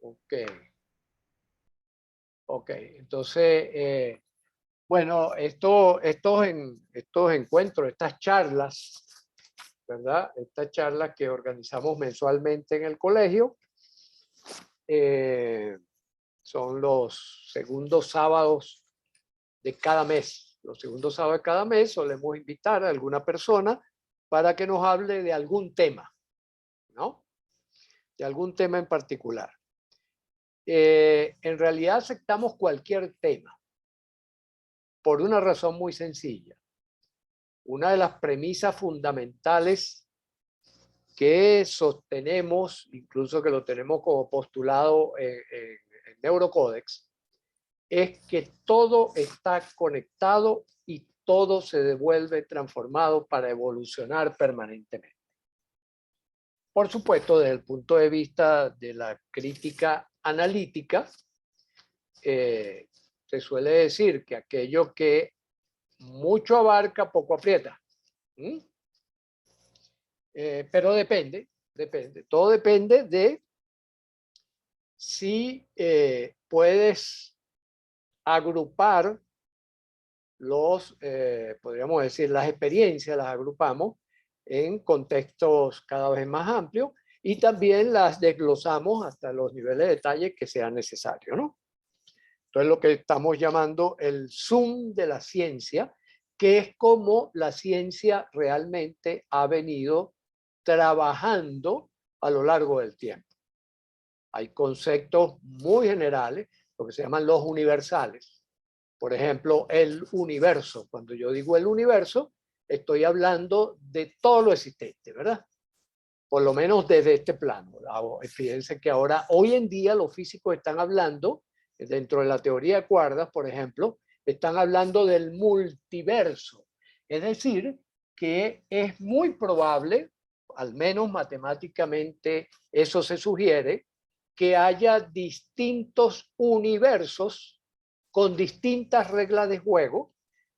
Ok, ok. Entonces, bueno, estos encuentros, estas charlas, ¿verdad? Estas charlas que organizamos mensualmente en el colegio, eh, son los segundos sábados de cada mes. Los segundos sábados de cada mes solemos invitar a alguna persona para que nos hable de algún tema, ¿no? De algún tema en particular. En realidad aceptamos cualquier tema por una razón muy sencilla. Una de las premisas fundamentales que sostenemos, incluso que lo tenemos como postulado en Neurocódex, es que todo está conectado y todo se devuelve transformado para evolucionar permanentemente. Por supuesto, desde el punto de vista de la crítica analítica, se suele decir que aquello que mucho abarca, poco aprieta. Pero depende. Todo depende de si puedes agrupar podríamos decir, las experiencias, las agrupamos en contextos cada vez más amplios y también las desglosamos hasta los niveles de detalle que sean necesarios, ¿no? Entonces, lo que estamos llamando el zoom de la ciencia, que es como la ciencia realmente ha venido trabajando a lo largo del tiempo. Hay conceptos muy generales, lo que se llaman los universales. Por ejemplo, el universo. Cuando yo digo el universo, estoy hablando de todo lo existente, ¿verdad? Por lo menos desde este plano. Fíjense que ahora, hoy en día, los físicos están hablando, dentro de la teoría de cuerdas, por ejemplo, están hablando del multiverso. Es decir, que es muy probable, al menos matemáticamente eso se sugiere, que haya distintos universos con distintas reglas de juego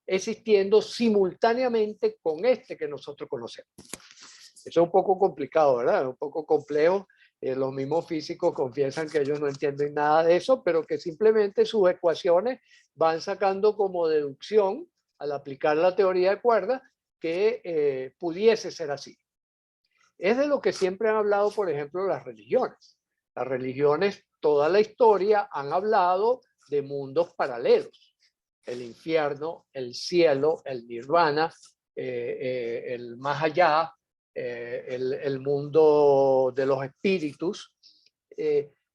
existiendo simultáneamente con este que nosotros conocemos. Eso es un poco complicado, ¿verdad? Un poco complejo. Los mismos físicos confiesan que ellos no entienden nada de eso, pero que simplemente sus ecuaciones van sacando como deducción al aplicar la teoría de cuerdas que pudiese ser así. Es de lo que siempre han hablado, por ejemplo, las religiones. Las religiones, toda la historia, han hablado de mundos paralelos. El infierno, el cielo, el nirvana, el más allá, el mundo de los espíritus.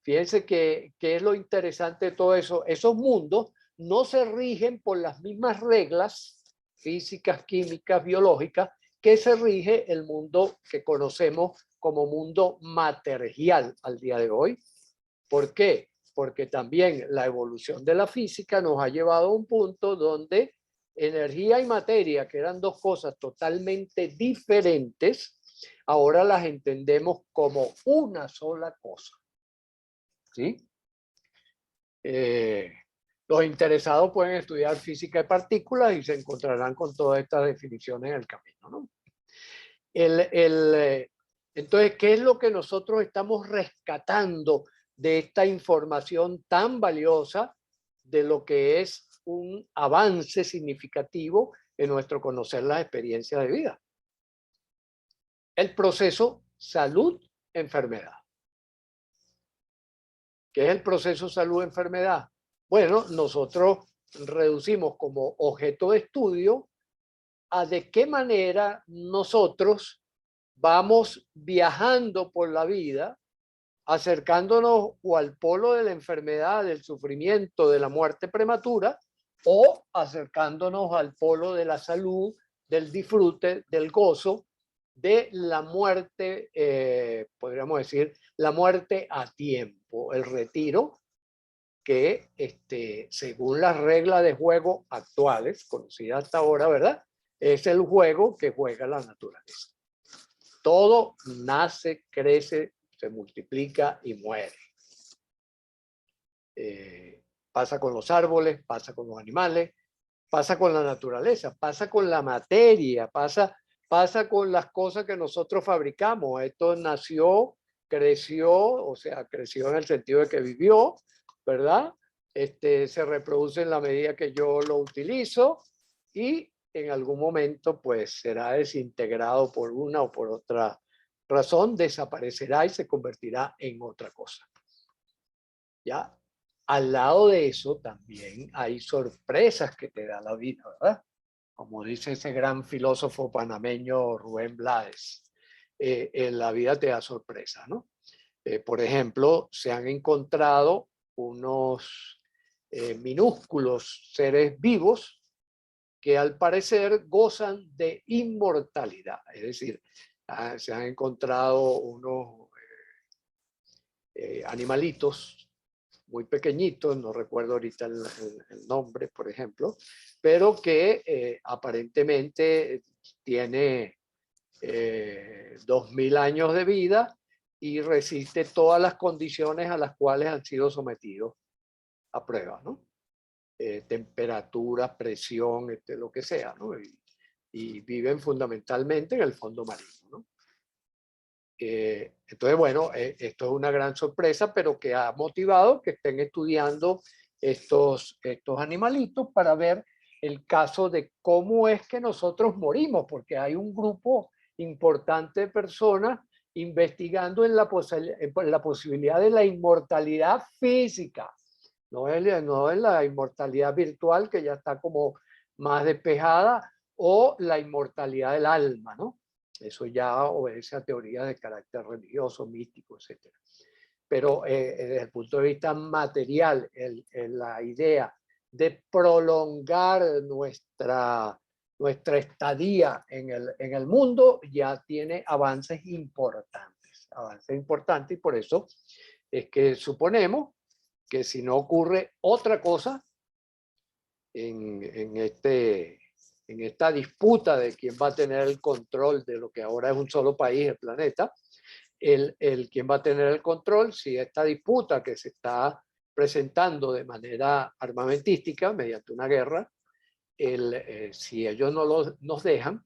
Fíjense que es lo interesante de todo eso. Esos mundos no se rigen por las mismas reglas físicas, químicas, biológicas, que se rige el mundo que conocemos como mundo material al día de hoy. ¿Por qué? Porque también la evolución de la física nos ha llevado a un punto donde energía y materia, que eran dos cosas totalmente diferentes, ahora las entendemos como una sola cosa. ¿Sí? Los interesados pueden estudiar física de partículas y se encontrarán con todas estas definiciones en el camino, ¿no? Entonces, ¿qué es lo que nosotros estamos rescatando de esta información tan valiosa de lo que es un avance significativo en nuestro conocer las experiencias de vida? El proceso salud-enfermedad. ¿Qué es el proceso salud-enfermedad? Bueno, nosotros reducimos como objeto de estudio a de qué manera nosotros vamos viajando por la vida, acercándonos o al polo de la enfermedad, del sufrimiento, de la muerte prematura, o acercándonos al polo de la salud, del disfrute, del gozo, de la muerte, podríamos decir, la muerte a tiempo, el retiro, que según las reglas de juego actuales, conocidas hasta ahora, ¿verdad? Es el juego que juega la naturaleza. Todo nace, crece, se multiplica y muere. Pasa con los árboles, pasa con los animales, pasa con la naturaleza, pasa con la materia, pasa con las cosas que nosotros fabricamos. Esto nació, creció, o sea, creció en el sentido de que vivió, ¿verdad? Se reproduce en la medida que yo lo utilizo y en algún momento pues será desintegrado por una o por otra razón, desaparecerá y se convertirá en otra cosa. ¿Ya? Al lado de eso también hay sorpresas que te da la vida, ¿verdad? Como dice ese gran filósofo panameño Rubén Blades, en la vida te da sorpresas, ¿no? Por ejemplo, se han encontrado unos minúsculos seres vivos que al parecer gozan de inmortalidad. Es decir, se han encontrado unos animalitos muy pequeñitos, no recuerdo ahorita el nombre, por ejemplo, pero que aparentemente tiene 2000 años de vida y resiste todas las condiciones a las cuales han sido sometidos a prueba, ¿no? Temperatura, presión, lo que sea, ¿no? Y viven fundamentalmente en el fondo marino, ¿no? Entonces, bueno, esto es una gran sorpresa, pero que ha motivado que estén estudiando estos animalitos para ver el caso de cómo es que nosotros morimos, porque hay un grupo importante de personas investigando en la posibilidad de la inmortalidad física, no en la inmortalidad virtual que ya está como más despejada, o la inmortalidad del alma, ¿no? Eso ya obedece a teorías de carácter religioso, místico, etc. Pero desde el punto de vista material, la idea de prolongar nuestra estadía en el mundo ya tiene avances importantes, y por eso es que suponemos que si no ocurre otra cosa en esta disputa de quién va a tener el control de lo que ahora es un solo país, el planeta, quién va a tener el control, si esta disputa que se está presentando de manera armamentística, mediante una guerra, si ellos no nos dejan,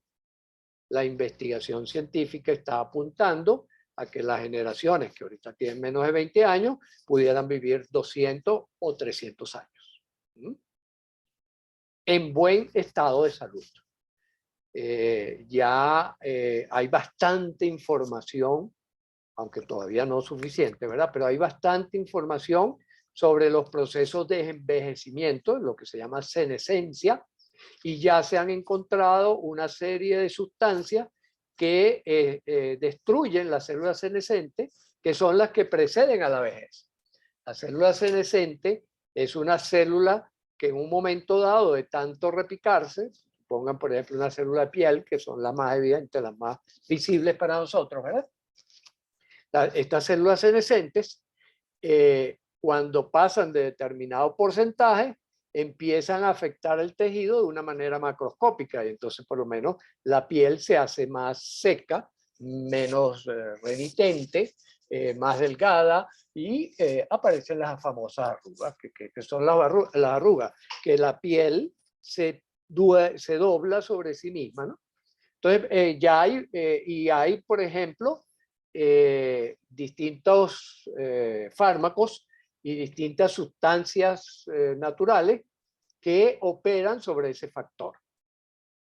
la investigación científica está apuntando a que las generaciones que ahorita tienen menos de 20 años pudieran vivir 200 o 300 años. ¿Mm? En buen estado de salud. Ya hay bastante información, aunque todavía no suficiente, ¿verdad? Pero hay bastante información sobre los procesos de envejecimiento, lo que se llama senescencia, y ya se han encontrado una serie de sustancias que destruyen las células senescentes, que son las que preceden a la vejez. La célula senescente es una célula que en un momento dado de tanto repicarse, pongan por ejemplo una célula de piel, que son las más evidentes, las más visibles para nosotros, ¿verdad? Estas células senescentes, cuando pasan de determinado porcentaje, empiezan a afectar el tejido de una manera macroscópica y entonces por lo menos la piel se hace más seca, menos renitente, más delgada y aparecen las famosas arrugas, que son las arrugas, que la piel se dobla sobre sí misma, ¿no? Entonces ya hay, hay, por ejemplo, distintos fármacos y distintas sustancias naturales que operan sobre ese factor.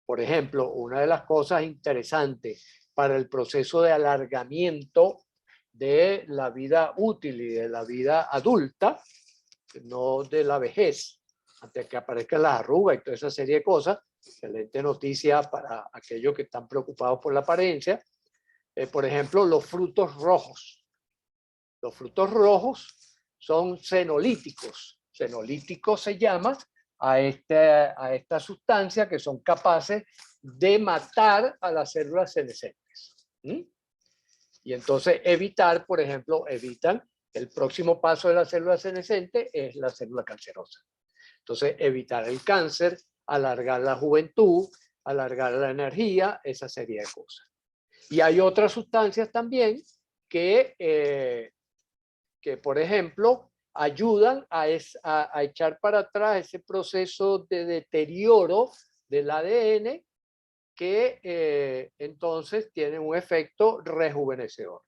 Por ejemplo, una de las cosas interesantes para el proceso de alargamiento de la vida útil y de la vida adulta, no de la vejez, antes que aparezcan las arrugas y toda esa serie de cosas, excelente noticia para aquellos que están preocupados por la apariencia. Por ejemplo, los frutos rojos. Los frutos rojos son senolíticos. Senolíticos se llama a esta sustancia que son capaces de matar a las células senescentes. ¿Mm? Y entonces evitar, por ejemplo, evitan el próximo paso de la célula senescente es la célula cancerosa. Entonces evitar el cáncer, alargar la juventud, alargar la energía, esa serie de cosas. Y hay otras sustancias también que por ejemplo, ayudan a echar para atrás ese proceso de deterioro del ADN que entonces tiene un efecto rejuvenecedor.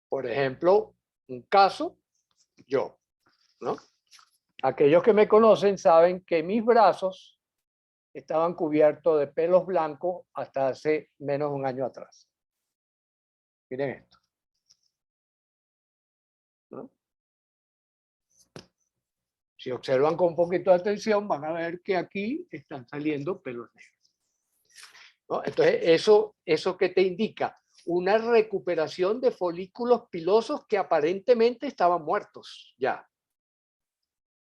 Por ejemplo, un caso, yo, ¿no? Aquellos que me conocen saben que mis brazos estaban cubiertos de pelos blancos hasta hace menos de un año atrás. Miren esto, ¿no? Si observan con un poquito de atención, van a ver que aquí están saliendo pelos negros, ¿no? Entonces, ¿eso qué te indica? Una recuperación de folículos pilosos que aparentemente estaban muertos ya.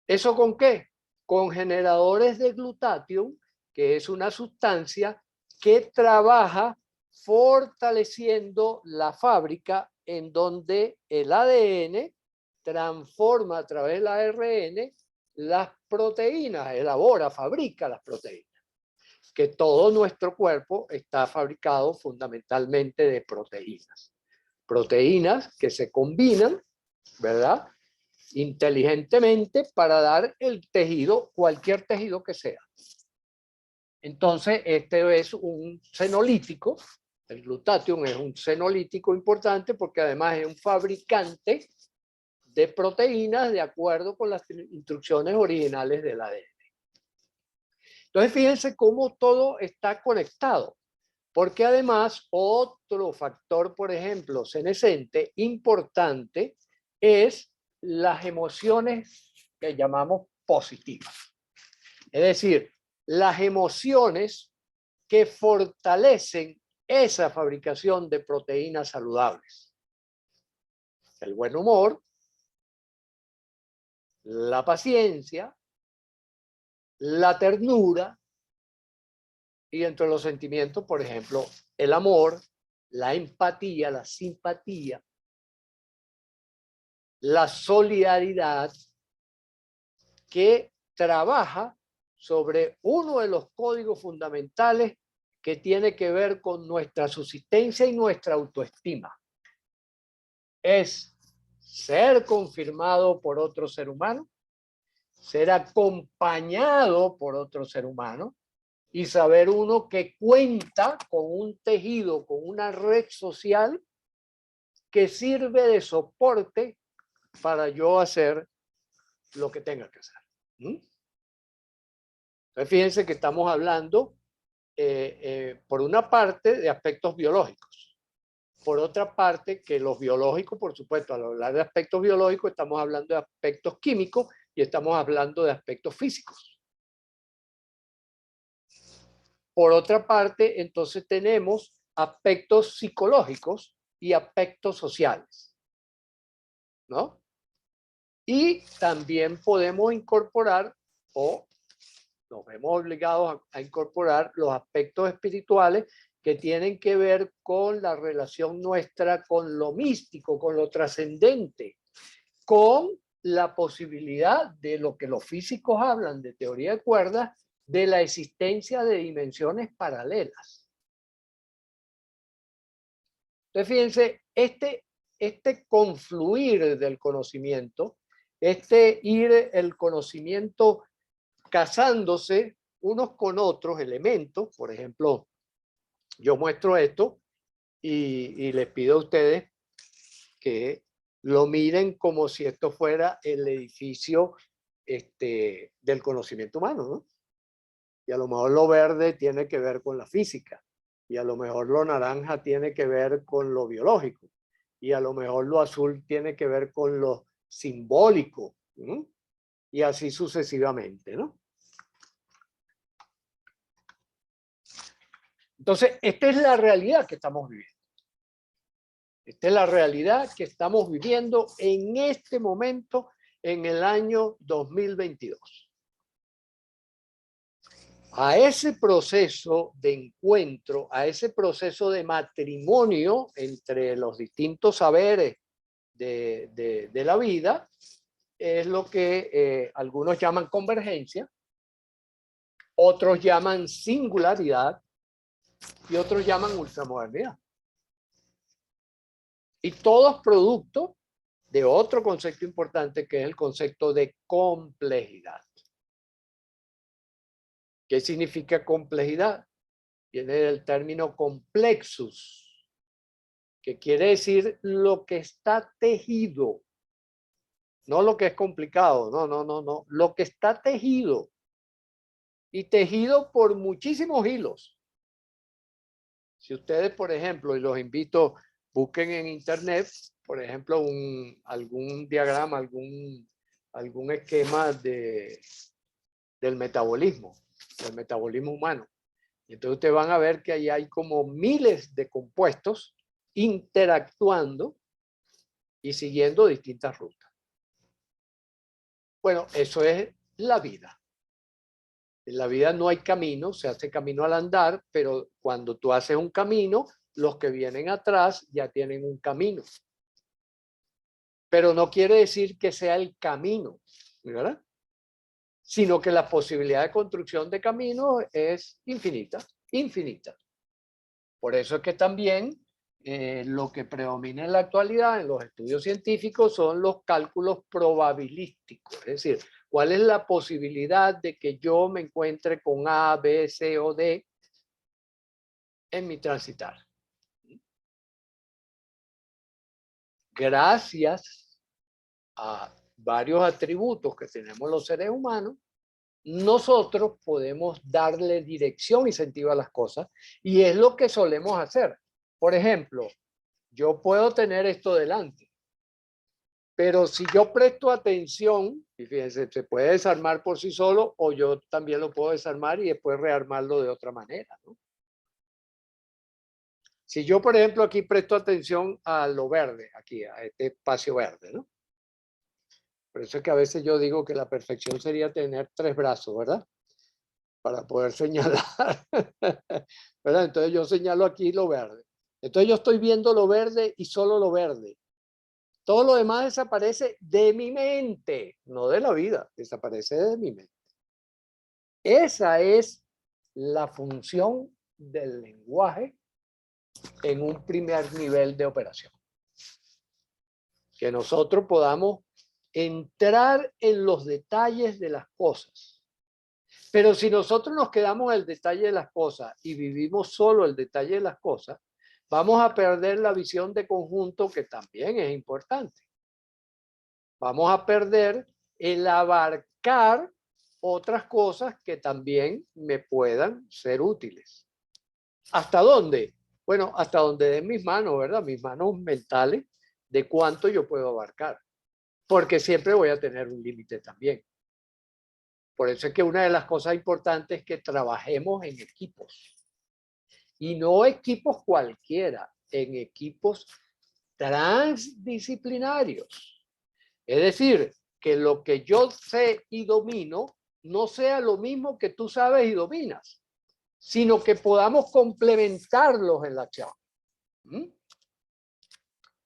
¿Eso con qué? Con generadores de glutatión, que es una sustancia que trabaja fortaleciendo la fábrica en donde el ADN transforma a través del ARN las proteínas, elabora, fabrica las proteínas. Que todo nuestro cuerpo está fabricado fundamentalmente de proteínas. Proteínas que se combinan, ¿verdad? Inteligentemente para dar el tejido, cualquier tejido que sea. Entonces, este es un senolítico. El glutatión es un senolítico importante porque además es un fabricante de proteínas de acuerdo con las instrucciones originales del ADN. Entonces, fíjense cómo todo está conectado. Porque además, otro factor, por ejemplo, senescente, importante, es las emociones que llamamos positivas. Es decir, las emociones que fortalecen esa fabricación de proteínas saludables. El buen humor, la paciencia, la ternura y entre los sentimientos, por ejemplo, el amor, la empatía, la simpatía, la solidaridad, que trabaja sobre uno de los códigos fundamentales que tiene que ver con nuestra subsistencia y nuestra autoestima. Es ser confirmado por otro ser humano, ser acompañado por otro ser humano y saber uno que cuenta con un tejido, con una red social que sirve de soporte para yo hacer lo que tenga que hacer. Entonces, fíjense que estamos hablando, por una parte, de aspectos biológicos. Por otra parte, que los biológicos, por supuesto, al hablar de aspectos biológicos, estamos hablando de aspectos químicos y estamos hablando de aspectos físicos. Por otra parte, entonces tenemos aspectos psicológicos y aspectos sociales, ¿no? Y también podemos incorporar, o nos vemos obligados a incorporar, los aspectos espirituales que tienen que ver con la relación nuestra con lo místico, con lo trascendente, con la posibilidad de lo que los físicos hablan de teoría de cuerdas, de la existencia de dimensiones paralelas. Entonces, fíjense, este confluir del conocimiento, el conocimiento casándose unos con otros elementos, por ejemplo, yo muestro esto y les pido a ustedes que lo miren como si esto fuera el edificio del conocimiento humano, ¿no? Y a lo mejor lo verde tiene que ver con la física, y a lo mejor lo naranja tiene que ver con lo biológico, y a lo mejor lo azul tiene que ver con lo simbólico, ¿no? Y así sucesivamente, ¿no? Entonces, esta es la realidad que estamos viviendo. Esta es la realidad que estamos viviendo en este momento, en el año 2022. A ese proceso de encuentro, a ese proceso de matrimonio entre los distintos saberes de la vida, es lo que algunos llaman convergencia, otros llaman singularidad y otros llaman ultramodernidad. Y todos producto de otro concepto importante, que es el concepto de complejidad. ¿Qué significa complejidad? Viene del término complexus, que quiere decir lo que está tejido, no lo que es complicado, no, lo que está tejido y tejido por muchísimos hilos. Si ustedes, por ejemplo, y los invito, busquen en internet, por ejemplo, algún diagrama, algún esquema del metabolismo humano. Entonces ustedes van a ver que ahí hay como miles de compuestos interactuando y siguiendo distintas rutas. Bueno, eso es la vida. En la vida no hay camino, se hace camino al andar, pero cuando tú haces un camino, los que vienen atrás ya tienen un camino. Pero no quiere decir que sea el camino, ¿verdad? Sino que la posibilidad de construcción de caminos es infinita, infinita. Por eso es que también lo que predomina en la actualidad en los estudios científicos son los cálculos probabilísticos, es decir, cuál es la posibilidad de que yo me encuentre con A, B, C o D en mi transitar. Gracias a varios atributos que tenemos los seres humanos, nosotros podemos darle dirección y sentido a las cosas, y es lo que solemos hacer. Por ejemplo, yo puedo tener esto delante, pero si yo presto atención, y fíjense, se puede desarmar por sí solo, o yo también lo puedo desarmar y después rearmarlo de otra manera, ¿no? Si yo, por ejemplo, aquí presto atención a lo verde, aquí, a este espacio verde, ¿no? Por eso es que a veces yo digo que la perfección sería tener 3 brazos, ¿verdad? Para poder señalar, ¿verdad? Entonces yo señalo aquí lo verde. Entonces yo estoy viendo lo verde y solo lo verde. Todo lo demás desaparece de mi mente, no de la vida, desaparece de mi mente. Esa es la función del lenguaje en un primer nivel de operación. Que nosotros podamos entrar en los detalles de las cosas. Pero si nosotros nos quedamos en el detalle de las cosas y vivimos solo el detalle de las cosas, vamos a perder la visión de conjunto, que también es importante. Vamos a perder el abarcar otras cosas que también me puedan ser útiles. ¿Hasta dónde? Bueno, hasta donde den mis manos, ¿verdad? Mis manos mentales de cuánto yo puedo abarcar. Porque siempre voy a tener un límite también. Por eso es que una de las cosas importantes es que trabajemos en equipos. Y no equipos cualquiera, en equipos transdisciplinarios. Es decir, que lo que yo sé y domino no sea lo mismo que tú sabes y dominas, sino que podamos complementarlos en la acción.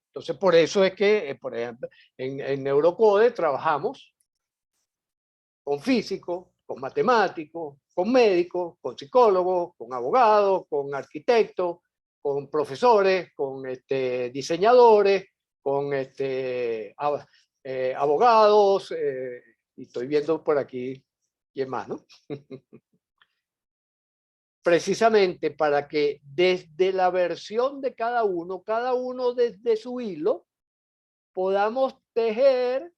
Entonces, por eso es que, por ejemplo, en Neurocode trabajamos con físicos, con matemáticos, con médicos, con psicólogos, con abogados, con arquitectos, con profesores, con diseñadores, con abogados, y estoy viendo por aquí quién más, ¿no? Precisamente para que desde la versión de cada uno desde su hilo, podamos tejer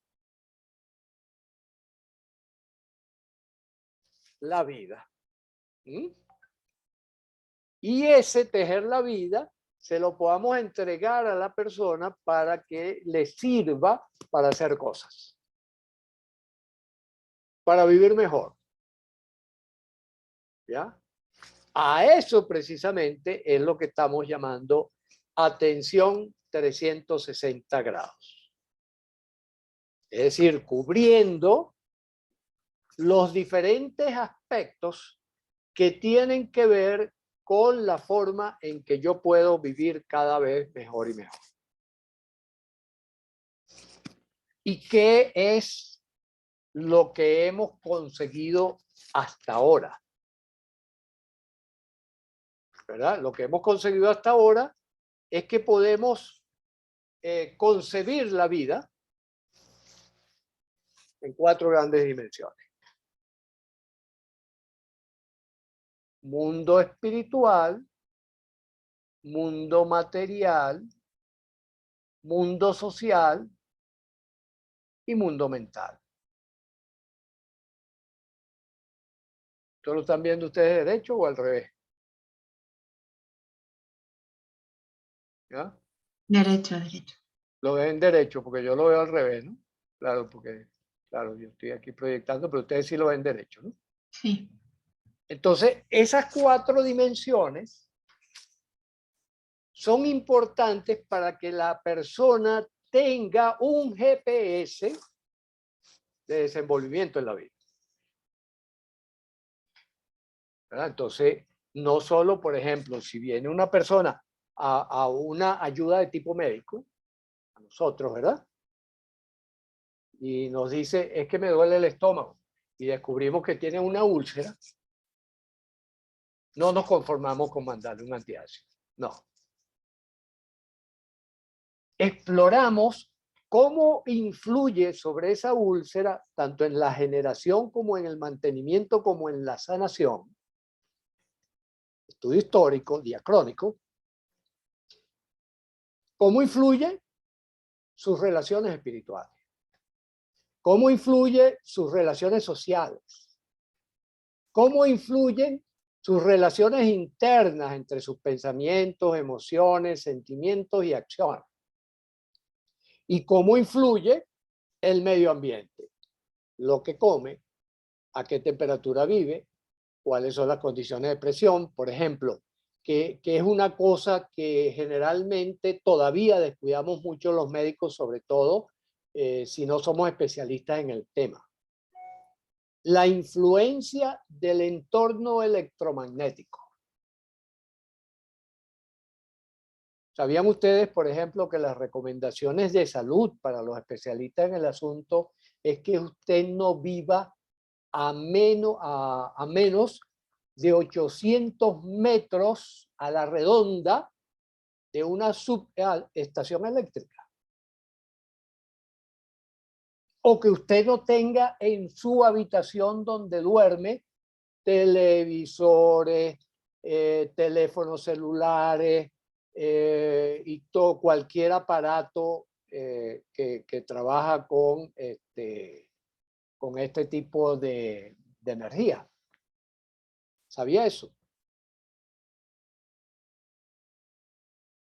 la vida. Y ese tejer la vida se lo podamos entregar a la persona para que le sirva para hacer cosas, para vivir mejor. ¿Ya? A eso precisamente es lo que estamos llamando atención 360 grados. Es decir, cubriendo los diferentes aspectos que tienen que ver con la forma en que yo puedo vivir cada vez mejor y mejor. ¿Y qué es lo que hemos conseguido hasta ahora? ¿Verdad? Lo que hemos conseguido hasta ahora es que podemos concebir la vida en 4 grandes dimensiones. Mundo espiritual, mundo material, mundo social y mundo mental. ¿Esto lo están viendo ustedes derecho o al revés? ¿Ya? Derecho, derecho. Lo ven derecho, porque yo lo veo al revés, ¿no? Claro, porque, claro, yo estoy aquí proyectando, pero ustedes sí lo ven derecho, ¿no? Sí. Entonces, esas 4 dimensiones son importantes para que la persona tenga un GPS de desenvolvimiento en la vida. ¿Verdad? Entonces, no solo, por ejemplo, si viene una persona a una ayuda de tipo médico, a nosotros, ¿verdad? Y nos dice, es que me duele el estómago, y descubrimos que tiene una úlcera, no nos conformamos con mandarle un antiácido, no. Exploramos cómo influye sobre esa úlcera, tanto en la generación como en el mantenimiento, como en la sanación. Estudio histórico, diacrónico. ¿Cómo influye sus relaciones espirituales? ¿Cómo influye sus relaciones sociales? ¿Cómo influyen sus relaciones internas entre sus pensamientos, emociones, sentimientos y acciones? ¿Y cómo influye el medio ambiente? Lo que come, a qué temperatura vive, cuáles son las condiciones de presión, por ejemplo, que es una cosa que generalmente todavía descuidamos mucho los médicos, sobre todo si no somos especialistas en el tema. La influencia del entorno electromagnético. ¿Sabían ustedes, por ejemplo, que las recomendaciones de salud para los especialistas en el asunto es que usted no viva a menos de 800 metros a la redonda de una subestación eléctrica? O que usted no tenga en su habitación donde duerme televisores, teléfonos celulares y cualquier aparato que trabaja con este tipo de energía. ¿Sabía eso?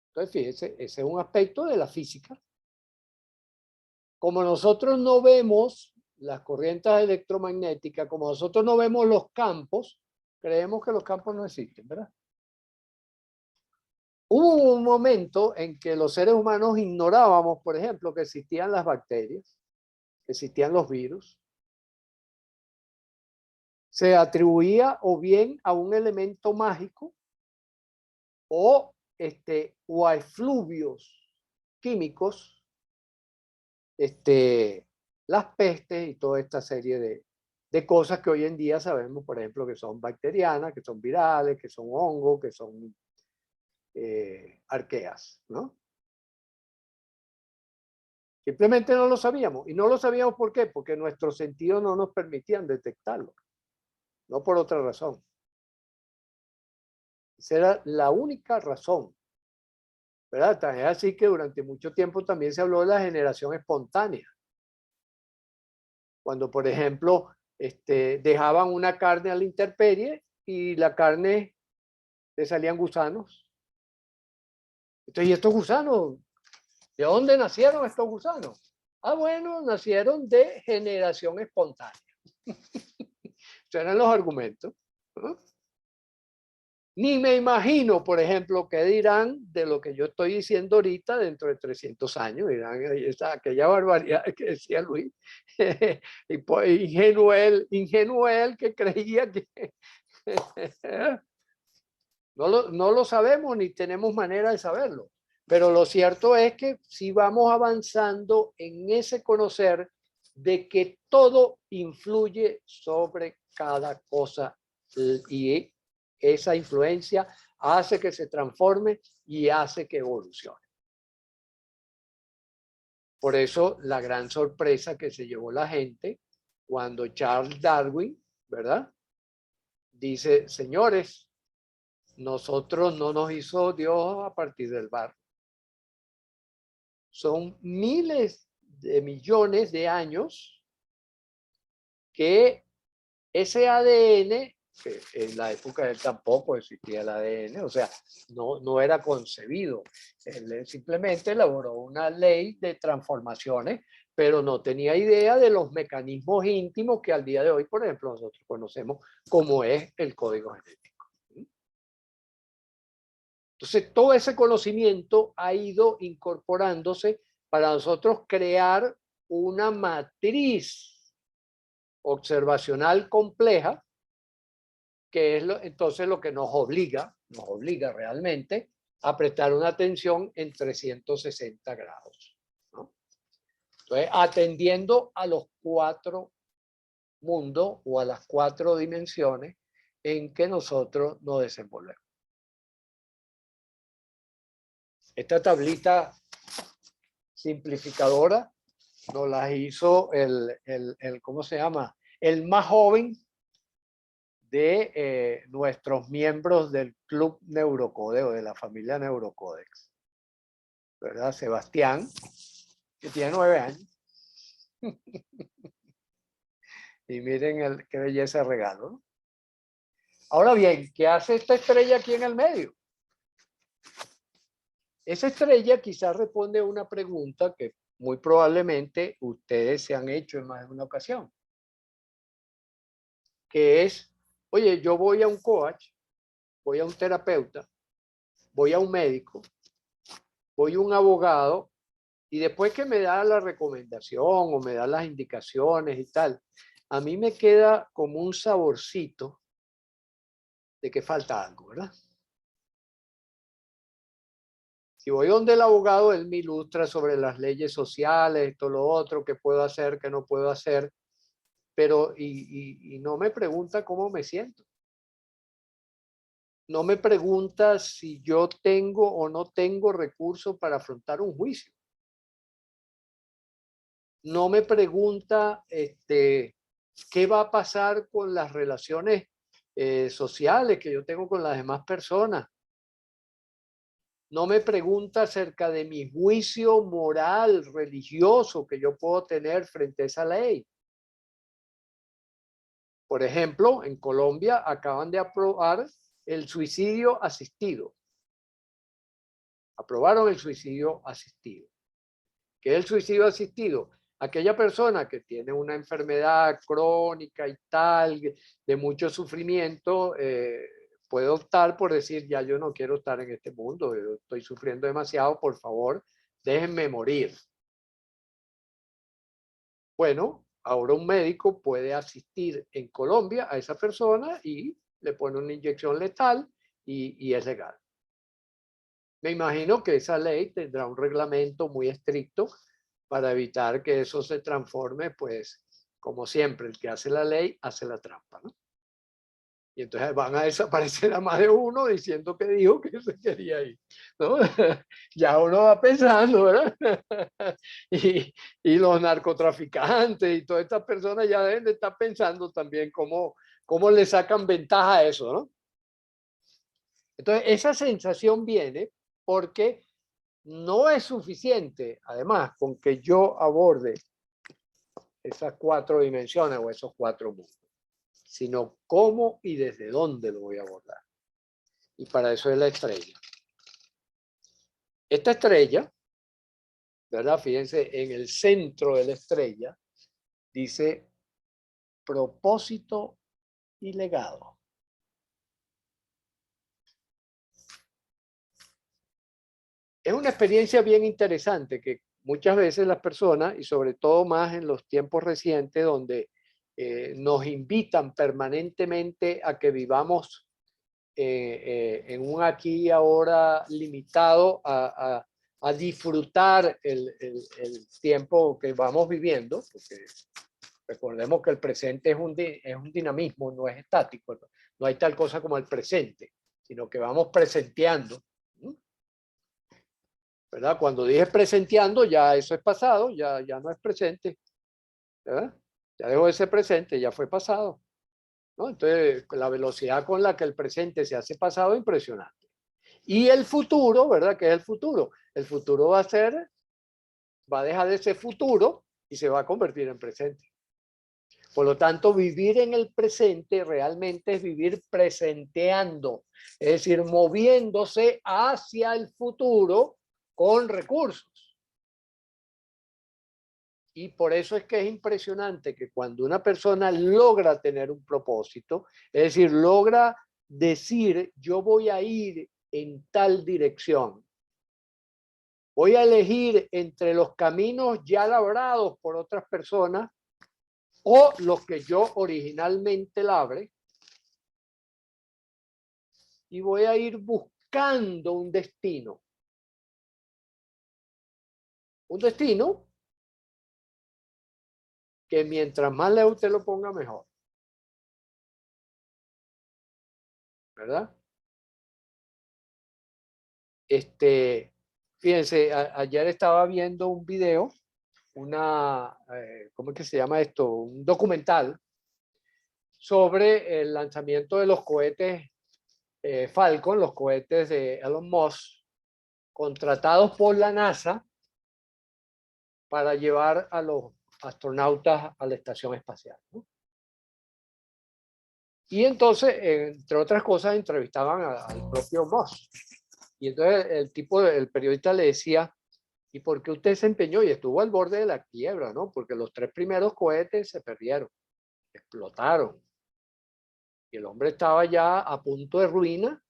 Entonces, fíjense, ese es un aspecto de la física. Como nosotros no vemos las corrientes electromagnéticas, como nosotros no vemos los campos, creemos que los campos no existen, ¿verdad? Hubo un momento en que los seres humanos ignorábamos, por ejemplo, que existían las bacterias, que existían los virus. Se atribuía o bien a un elemento mágico o a efluvios químicos, las pestes y toda esta serie de cosas que hoy en día sabemos, por ejemplo, que son bacterianas, que son virales, que son hongos, que son arqueas, ¿no? Simplemente no lo sabíamos. Y no lo sabíamos ¿por qué? Porque nuestros sentidos no nos permitían detectarlo. No por otra razón. Esa era la única razón. ¿Verdad? Tan es así que durante mucho tiempo también se habló de la generación espontánea. Cuando, por ejemplo, dejaban una carne a la intemperie y la carne le salían gusanos. Entonces, ¿y estos gusanos? ¿De dónde nacieron estos gusanos? Ah, bueno, nacieron de generación espontánea. Estos eran los argumentos. ¿No? Ni me imagino, por ejemplo, qué dirán de lo que yo estoy diciendo ahorita dentro de 300 años. Dirán aquella barbaridad que decía Luis. Y pues, ingenuo él que creía que... no lo sabemos ni tenemos manera de saberlo. Pero lo cierto es que sí vamos avanzando en ese conocer de que todo influye sobre cada cosa y esa influencia hace que se transforme y hace que evolucione. Por eso la gran sorpresa que se llevó la gente cuando Charles Darwin, ¿verdad? Dice, señores, nosotros no nos hizo Dios a partir del barro. son miles de millones de años que ese ADN, que en la época de él tampoco existía el ADN, o sea, no era concebido. Él simplemente elaboró una ley de transformaciones, pero no tenía idea de los mecanismos íntimos que al día de hoy, por ejemplo, nosotros conocemos como es el código genético. Entonces, todo ese conocimiento ha ido incorporándose para nosotros crear una matriz observacional compleja, que es entonces lo que nos obliga realmente a prestar una atención en 360 grados, ¿no? Entonces, atendiendo a los 4 mundos o a las 4 dimensiones en que nosotros nos desenvolvemos. Esta tablita simplificadora nos la hizo ¿cómo se llama? El más joven de nuestros miembros del Club Neurocódex, de la familia Neurocódex, ¿verdad? Sebastián, que tiene 9 años. Y miren qué belleza de regalo, ¿no? Ahora bien, ¿qué hace esta estrella aquí en el medio? Esa estrella quizás responde a una pregunta que muy probablemente ustedes se han hecho en más de una ocasión, que es, oye, yo voy a un coach, voy a un terapeuta, voy a un médico, voy a un abogado, y después que me da la recomendación o me da las indicaciones y tal, a mí me queda como un saborcito de que falta algo, ¿verdad? Si voy donde el abogado, él me ilustra sobre las leyes sociales, esto, lo otro, qué puedo hacer, qué no puedo hacer, pero y no me pregunta cómo me siento. No me pregunta si yo tengo o no tengo recursos para afrontar un juicio. No me pregunta qué va a pasar con las relaciones sociales que yo tengo con las demás personas. No me pregunta acerca de mi juicio moral, religioso que yo puedo tener frente a esa ley. Por ejemplo, en Colombia acaban de aprobar el suicidio asistido. Aprobaron el suicidio asistido. ¿Qué es el suicidio asistido? Aquella persona que tiene una enfermedad crónica y tal, de mucho sufrimiento, puede optar por decir, ya yo no quiero estar en este mundo, yo estoy sufriendo demasiado, por favor, déjenme morir. Bueno, ahora un médico puede asistir en Colombia a esa persona y le pone una inyección letal y es legal. Me imagino que esa ley tendrá un reglamento muy estricto para evitar que eso se transforme, pues, como siempre, el que hace la ley hace la trampa, ¿no? Y entonces van a desaparecer a más de uno diciendo que dijo que se quería ir, ¿no? Ya uno va pensando, ¿verdad? Y los narcotraficantes y todas estas personas ya deben de estar pensando también cómo le sacan ventaja a eso, ¿no? Entonces, esa sensación viene porque no es suficiente, además, con que yo aborde esas 4 dimensiones o esos 4 mundos, sino cómo y desde dónde lo voy a abordar. Y para eso es la estrella. Esta estrella, ¿verdad? Fíjense, en el centro de la estrella dice propósito y legado. Es una experiencia bien interesante que muchas veces las personas, y sobre todo más en los tiempos recientes, donde nos invitan permanentemente a que vivamos en un aquí y ahora limitado a disfrutar el tiempo que vamos viviendo, porque recordemos que el presente es un dinamismo, no es estático, no hay tal cosa como el presente, sino que vamos presenteando. ¿Verdad? Cuando dije presenteando, ya eso es pasado, ya no es presente, ¿verdad? Ya dejó de ser presente, ya fue pasado, ¿no? Entonces, la velocidad con la que el presente se hace pasado es impresionante. Y el futuro, ¿verdad? ¿Qué es el futuro? El futuro va a ser va a dejar de ser futuro y se va a convertir en presente. Por lo tanto, vivir en el presente realmente es vivir presenteando, es decir, moviéndose hacia el futuro con recursos. Y por eso es que es impresionante que cuando una persona logra tener un propósito, es decir, logra decir, yo voy a ir en tal dirección, voy a elegir entre los caminos ya labrados por otras personas o los que yo originalmente labre, y voy a ir buscando un destino. Un destino que mientras más lejos usted lo ponga, mejor. ¿Verdad? Fíjense, ayer estaba viendo un video, ¿cómo es que se llama esto? Un documental sobre el lanzamiento de los cohetes Falcon, los cohetes de Elon Musk, contratados por la NASA para llevar a los astronautas a la estación espacial, ¿no? Y entonces, entre otras cosas, entrevistaban al propio Musk. Y entonces el periodista le decía, ¿y por qué usted se empeñó? Y estuvo al borde de la quiebra, ¿no? Porque los 3 primeros cohetes se perdieron, explotaron. Y el hombre estaba ya a punto de ruina,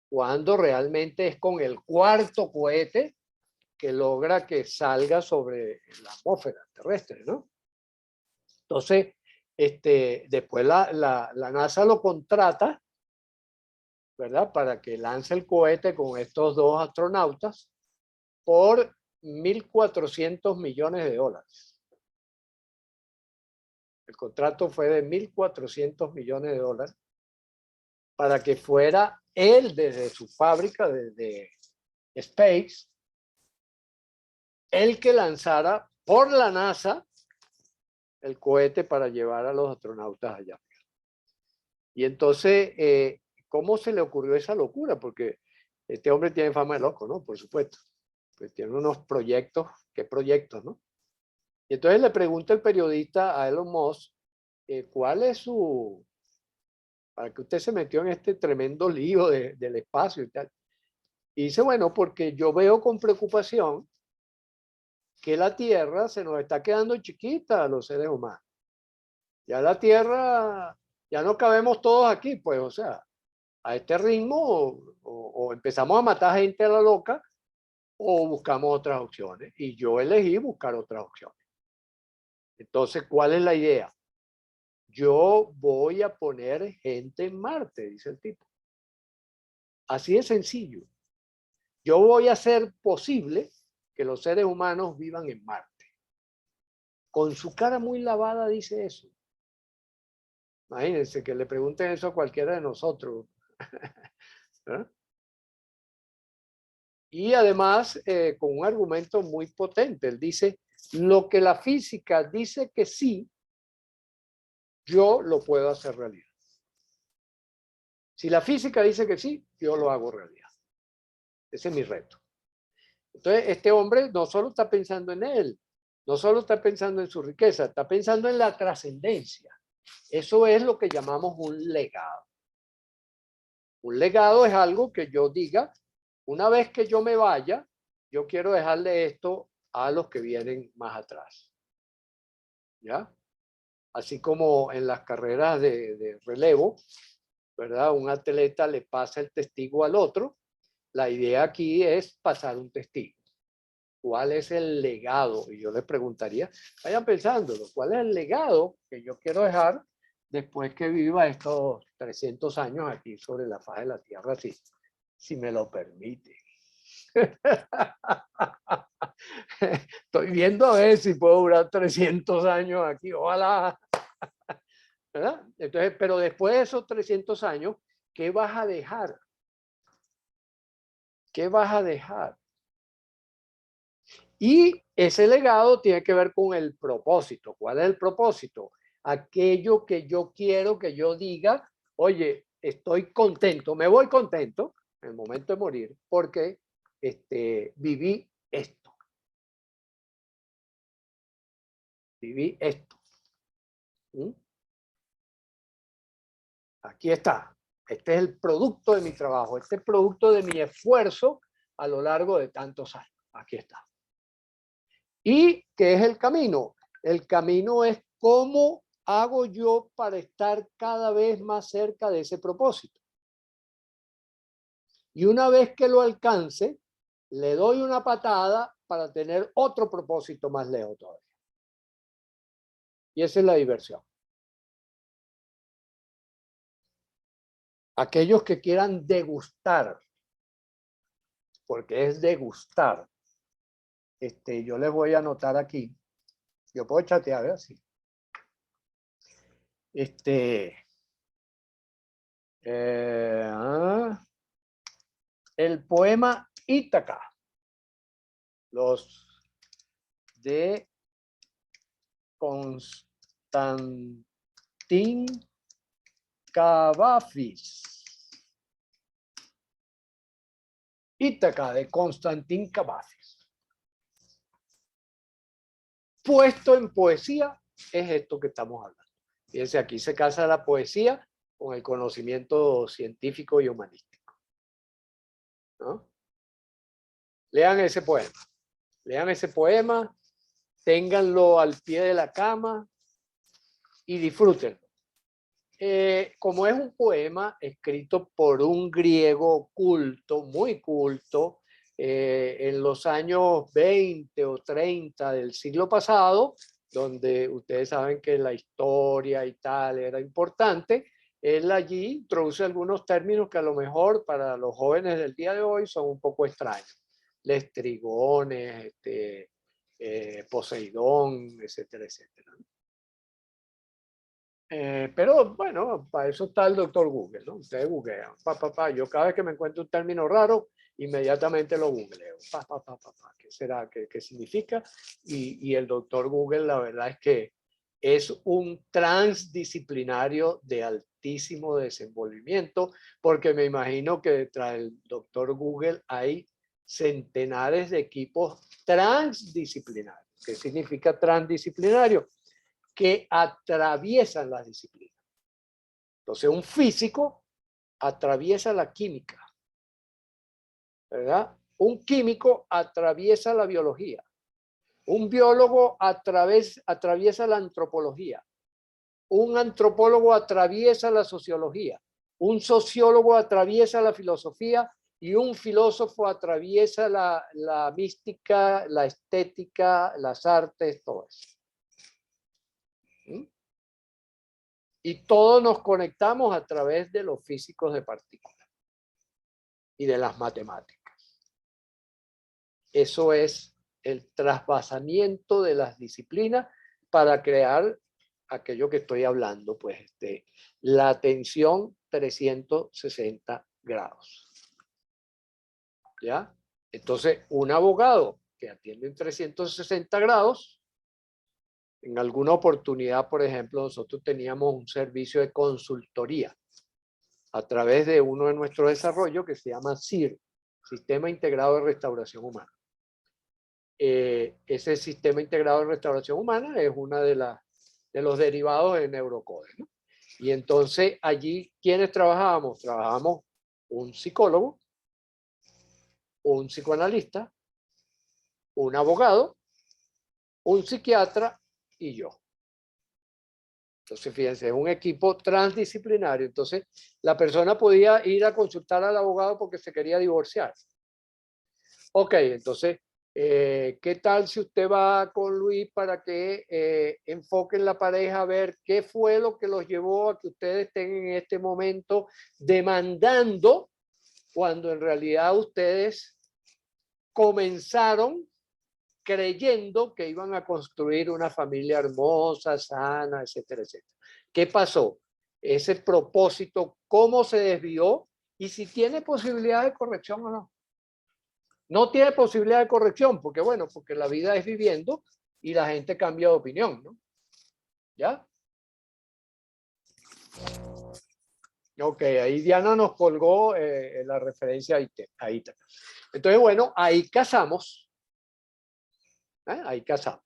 cuando realmente es con el 4.º cohete que logra que salga sobre la atmósfera terrestre, ¿no? Entonces, después la NASA lo contrata, ¿verdad? Para que lance el cohete con estos 2 astronautas por $1.400 millones. El contrato fue de $1.400 millones para que fuera él desde su fábrica de Space, el que lanzara por la NASA el cohete para llevar a los astronautas allá. Y entonces, ¿cómo se le ocurrió esa locura? Porque este hombre tiene fama de loco, ¿no? Por supuesto. Pues tiene unos proyectos, ¿qué proyectos, no? Y entonces le pregunta el periodista a Elon Musk, ¿cuál es para que usted se metió en este tremendo lío del espacio y tal? Y dice, bueno, porque yo veo con preocupación que la Tierra se nos está quedando chiquita a los seres humanos. Ya la Tierra, ya no cabemos todos aquí, pues, o sea, a este ritmo o empezamos a matar gente a la loca o buscamos otras opciones. Y yo elegí buscar otras opciones. Entonces, ¿cuál es la idea? Yo voy a poner gente en Marte, dice el tipo. Así de sencillo. Yo voy a hacer posible que los seres humanos vivan en Marte. Con su cara muy lavada dice eso. Imagínense que le pregunten eso a cualquiera de nosotros. ¿Eh? Y además, con un argumento muy potente. Él dice, lo que la física dice que sí, yo lo puedo hacer realidad. Si la física dice que sí, yo lo hago realidad. Ese es mi reto. Entonces, este hombre no solo está pensando en él, no solo está pensando en su riqueza, está pensando en la trascendencia. Eso es lo que llamamos un legado. Un legado es algo que yo diga, una vez que yo me vaya, yo quiero dejarle esto a los que vienen más atrás. ¿Ya? Así como en las carreras de relevo, ¿verdad? Un atleta le pasa el testigo al otro. La idea aquí es pasar un testigo. ¿Cuál es el legado? Y yo les preguntaría, vayan pensándolo, ¿cuál es el legado que yo quiero dejar después que viva estos 300 años aquí sobre la faz de la Tierra, si me lo permite? Estoy viendo a ver si puedo durar 300 años aquí, ojalá. ¿Verdad? Entonces, pero después de esos 300 años, ¿qué vas a dejar? ¿Qué vas a dejar? Y ese legado tiene que ver con el propósito. ¿Cuál es el propósito? Aquello que yo quiero que yo diga, oye, estoy contento, me voy contento en el momento de morir porque viví esto. escribí esto. ¿Mm? Aquí está. Este es el producto de mi trabajo. Este es el producto de mi esfuerzo a lo largo de tantos años. Aquí está. ¿Y qué es el camino? El camino es cómo hago yo para estar cada vez más cerca de ese propósito. Y una vez que lo alcance, le doy una patada para tener otro propósito más lejos todavía. Y esa es la diversión. Aquellos que quieran degustar, porque es degustar, yo les voy a anotar aquí. Yo puedo chatear, así. El poema Ítaca, los de Constantin Cavafis. Ítaca de Constantin Cavafis. Puesto en poesía es esto que estamos hablando. Fíjense, aquí se casa la poesía con el conocimiento científico y humanístico, ¿no? Lean ese poema, ténganlo al pie de la cama y disfrútenlo. Como es un poema escrito por un griego culto, muy culto, en los años 20 o 30 del siglo pasado, donde ustedes saben que la historia y tal era importante, él allí introduce algunos términos que a lo mejor para los jóvenes del día de hoy son un poco extraños. Lestrigones, Poseidón, etcétera, etcétera. Pero bueno, para eso está el doctor Google, ¿no? Ustedes googlean, yo cada vez que me encuentro un término raro, inmediatamente lo googleo, ¿qué será? ¿Qué significa? Y el doctor Google, la verdad es que es un transdisciplinario de altísimo desenvolvimiento, porque me imagino que detrás del doctor Google hay centenares de equipos transdisciplinarios. ¿Qué significa transdisciplinario? Que atraviesan las disciplinas. Entonces, un físico atraviesa la química, ¿verdad? Un químico atraviesa la biología. Un biólogo atraviesa la antropología. Un antropólogo atraviesa la sociología. Un sociólogo atraviesa la filosofía y un filósofo atraviesa la mística, la estética, las artes, todo eso. ¿Mm? Y todos nos conectamos a través de los físicos de partículas y de las matemáticas. Eso es el trasvasamiento de las disciplinas para crear aquello que estoy hablando, pues la atención 360 grados. ¿Ya? Entonces, un abogado que atiende en 360 grados, en alguna oportunidad, por ejemplo, nosotros teníamos un servicio de consultoría a través de uno de nuestros desarrollos que se llama SIR, Sistema Integrado de Restauración Humana. Ese Sistema Integrado de Restauración Humana es uno de los derivados de Neurocode, ¿no? Y entonces allí, ¿quiénes trabajábamos? Trabajábamos un psicólogo, un psicoanalista, un abogado, un psiquiatra y yo. Entonces, fíjense, es un equipo transdisciplinario. Entonces, la persona podía ir a consultar al abogado porque se quería divorciar. Ok, entonces, ¿qué tal si usted va con Luis para que enfoquen la pareja a ver qué fue lo que los llevó a que ustedes estén en este momento demandando cuando en realidad ustedes comenzaron creyendo que iban a construir una familia hermosa, sana, etcétera, etcétera? ¿Qué pasó? Ese propósito, ¿cómo se desvió? Y si tiene posibilidad de corrección o no. No tiene posibilidad de corrección, porque bueno, porque la vida es viviendo y la gente cambia de opinión, ¿no? ¿Ya? Ok, ahí Diana nos colgó la referencia a Ítaca. Entonces, bueno, ahí casamos. Ahí casamos.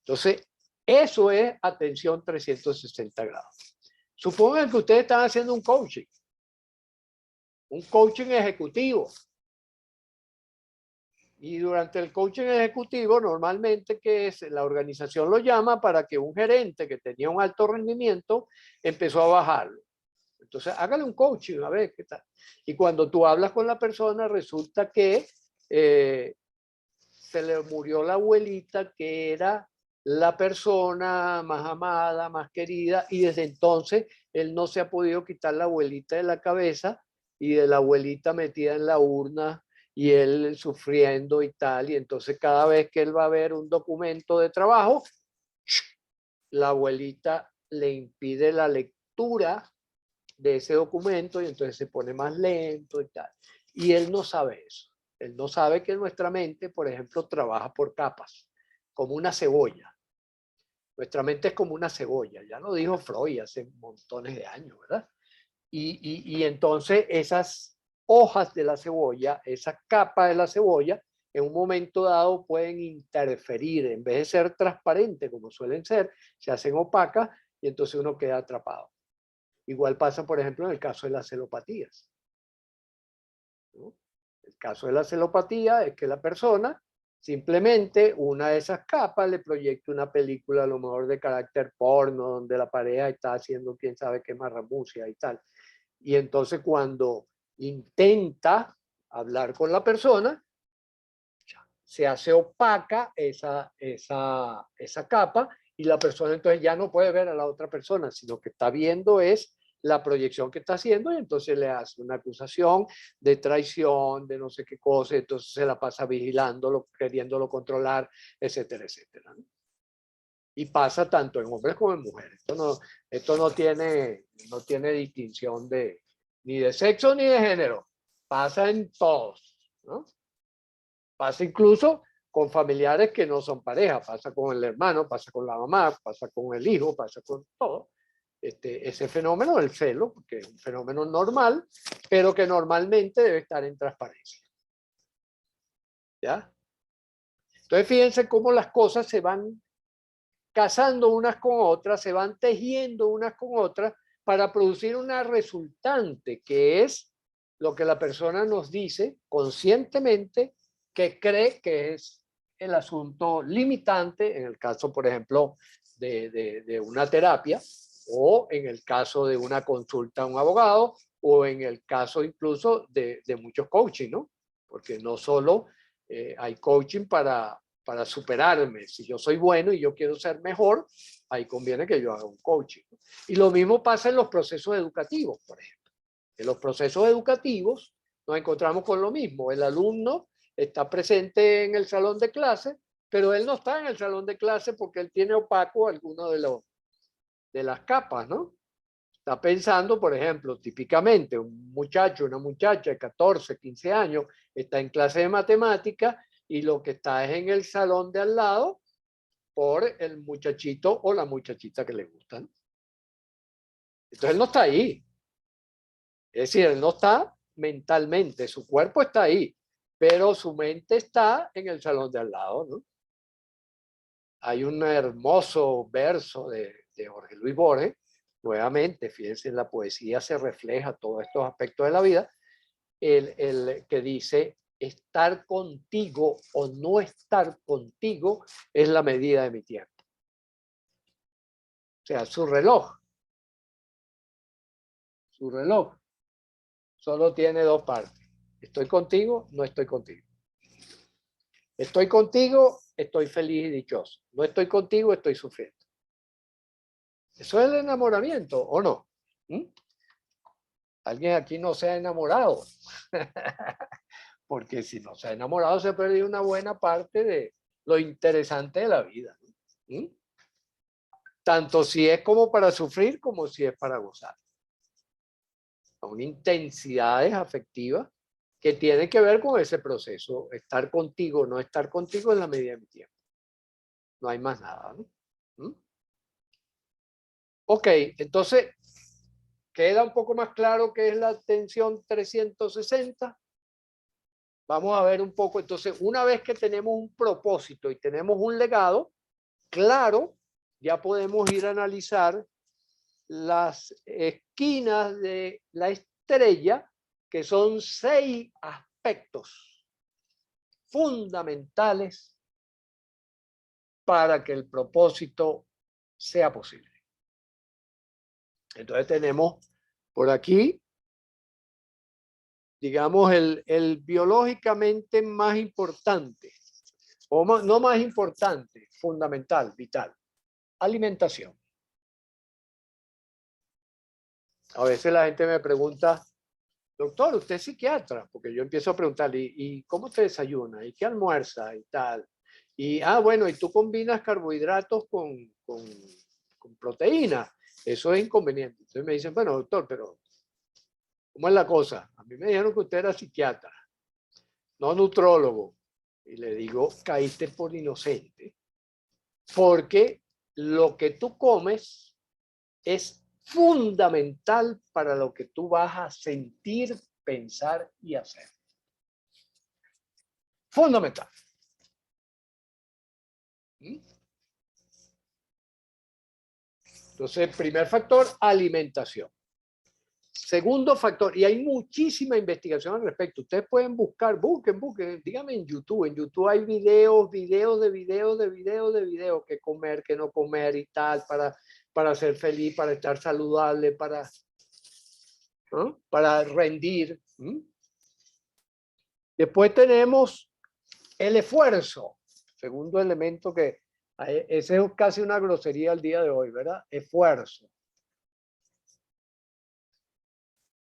Entonces, Eso es atención 360 grados. Supongan que ustedes están haciendo un coaching ejecutivo. Y durante el coaching ejecutivo, normalmente que es, la organización lo llama para que un gerente que tenía un alto rendimiento empezó a bajarlo. Entonces, hágale un coaching, a ver qué tal. Y cuando tú hablas con la persona, resulta que se le murió la abuelita, que era la persona más amada, más querida, y desde entonces él no se ha podido quitar la abuelita de la cabeza y de la abuelita metida en la urna y él sufriendo y tal. Y entonces cada vez que él va a ver un documento de trabajo, la abuelita le impide la lectura de ese documento y entonces se pone más lento y tal. Y él no sabe eso. Él no sabe que nuestra mente, por ejemplo, trabaja por capas, como una cebolla. Nuestra mente es como una cebolla, ya lo dijo Freud hace montones de años, ¿verdad? Y entonces esas hojas de la cebolla, esa capa de la cebolla, en un momento dado pueden interferir, en vez de ser transparentes como suelen ser, se hacen opacas y entonces uno queda atrapado. Igual pasa, por ejemplo, en el caso de las celopatías, ¿no? El caso de la celopatía es que la persona simplemente una de esas capas le proyecta una película a lo mejor de carácter porno, donde la pareja está haciendo quién sabe qué marramucia y tal. Y entonces cuando intenta hablar con la persona, se hace opaca esa capa y la persona entonces ya no puede ver a la otra persona, sino que está viendo es la proyección que está haciendo y entonces le hace una acusación de traición, de no sé qué cosa, entonces se la pasa vigilándolo, queriéndolo controlar, etcétera, etcétera, ¿no? Y pasa tanto en hombres como en mujeres. Esto no tiene distinción ni de sexo ni de género. Pasa en todos, ¿no? Pasa incluso con familiares que no son pareja. Pasa con el hermano, pasa con la mamá, pasa con el hijo, pasa con todo. Ese fenómeno del celo, que es un fenómeno normal, pero que normalmente debe estar en transparencia. ¿Ya? Entonces fíjense cómo las cosas se van casando unas con otras, se van tejiendo unas con otras para producir una resultante que es lo que la persona nos dice conscientemente que cree que es el asunto limitante, en el caso, por ejemplo, de una terapia o en el caso de una consulta a un abogado o en el caso incluso de muchos coaching, ¿no? Porque no solo hay coaching para superarme. Si yo soy bueno y yo quiero ser mejor, ahí conviene que yo haga un coaching. Y lo mismo pasa en los procesos educativos, por ejemplo. En los procesos educativos nos encontramos con lo mismo. El alumno está presente en el salón de clase, pero él no está en el salón de clase porque él tiene opaco alguno de las capas, ¿no? Está pensando, por ejemplo, típicamente un muchacho, una muchacha de 14, 15 años, está en clase de matemática y lo que está es en el salón de al lado por el muchachito o la muchachita que le gustan. Entonces él no está ahí. Es decir, él no está mentalmente, su cuerpo está ahí, pero su mente está en el salón de al lado, ¿no? Hay un hermoso verso de Jorge Luis Borges, nuevamente, fíjense, en la poesía se refleja todos estos aspectos de la vida, el que dice, estar contigo o no estar contigo es la medida de mi tiempo. O sea, su reloj solo tiene dos partes. Estoy contigo, no estoy contigo. Estoy contigo, estoy feliz y dichoso. No estoy contigo, estoy sufriendo. Eso es el enamoramiento, ¿o no? ¿Mm? ¿Alguien aquí no se ha enamorado? Porque si no se ha enamorado, se ha perdido una buena parte de lo interesante de la vida. ¿Mm? Tanto si es como para sufrir, como si es para gozar. Son intensidades afectivas que tienen que ver con ese proceso. Estar contigo, no estar contigo en la medida de mi tiempo. No hay más nada, ¿no? ¿Mm? Ok, entonces, ¿queda un poco más claro qué es la atención 360? Vamos a ver un poco. Entonces, una vez que tenemos un propósito y tenemos un legado, claro, ya podemos ir a analizar las esquinas de la estrella, que son 6 aspectos fundamentales para que el propósito sea posible. Entonces tenemos por aquí, digamos, el biológicamente más importante, o no más importante, fundamental, vital, alimentación. A veces la gente me pregunta, doctor, usted es psiquiatra, porque yo empiezo a preguntarle, ¿y cómo te desayuna? ¿Y qué almuerza? Y tal. Y, bueno, y tú combinas carbohidratos con proteínas. Eso es inconveniente. Entonces me dicen, bueno, doctor, pero ¿cómo es la cosa? A mí me dijeron que usted era psiquiatra, no nutrólogo. Y le digo, caíste por inocente, porque lo que tú comes es fundamental para lo que tú vas a sentir, pensar y hacer. Fundamental. Entonces, primer factor, alimentación. Segundo factor, y hay muchísima investigación al respecto. Ustedes pueden buscar, busquen, díganme en YouTube. En YouTube hay videos, qué comer, qué no comer y tal, para ser feliz, para estar saludable, para rendir. Después tenemos el esfuerzo. Segundo elemento que, ese es casi una grosería al día de hoy, ¿verdad? Esfuerzo.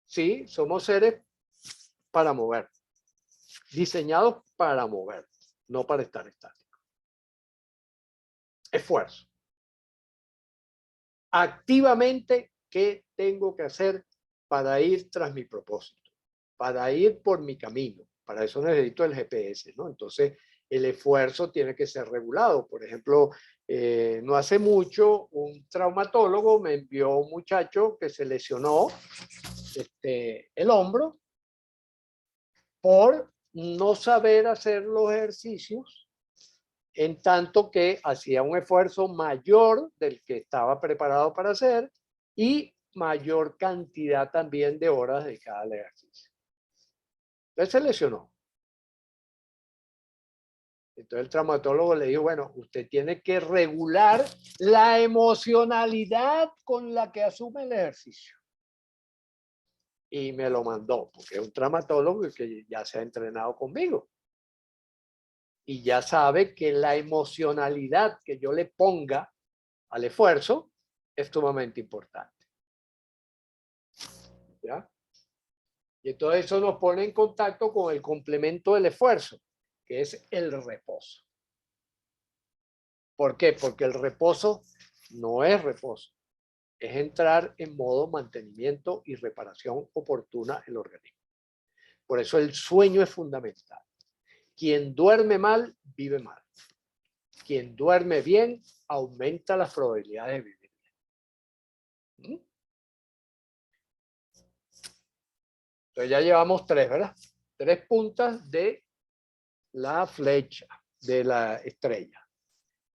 Sí, somos seres para mover, diseñados para mover, no para estar estáticos. Esfuerzo. Activamente, ¿qué tengo que hacer para ir tras mi propósito? Para ir por mi camino. Para eso necesito el GPS, ¿no? Entonces, el esfuerzo tiene que ser regulado. Por ejemplo, no hace mucho, un traumatólogo me envió un muchacho que se lesionó el hombro por no saber hacer los ejercicios, en tanto que hacía un esfuerzo mayor del que estaba preparado para hacer y mayor cantidad también de horas de cada ejercicio. Entonces se lesionó. Entonces el traumatólogo le dijo, bueno, usted tiene que regular la emocionalidad con la que asume el ejercicio. Y me lo mandó, porque es un traumatólogo que ya se ha entrenado conmigo. Y ya sabe que la emocionalidad que yo le ponga al esfuerzo es sumamente importante. ¿Ya? Y entonces eso nos pone en contacto con el complemento del esfuerzo, que es el reposo. ¿Por qué? Porque el reposo no es reposo, es entrar en modo mantenimiento y reparación oportuna del organismo. Por eso el sueño es fundamental. Quien duerme mal, vive mal. Quien duerme bien, aumenta las probabilidades de vivir bien. Entonces ya llevamos 3, ¿verdad? 3 puntas de la flecha, de la estrella.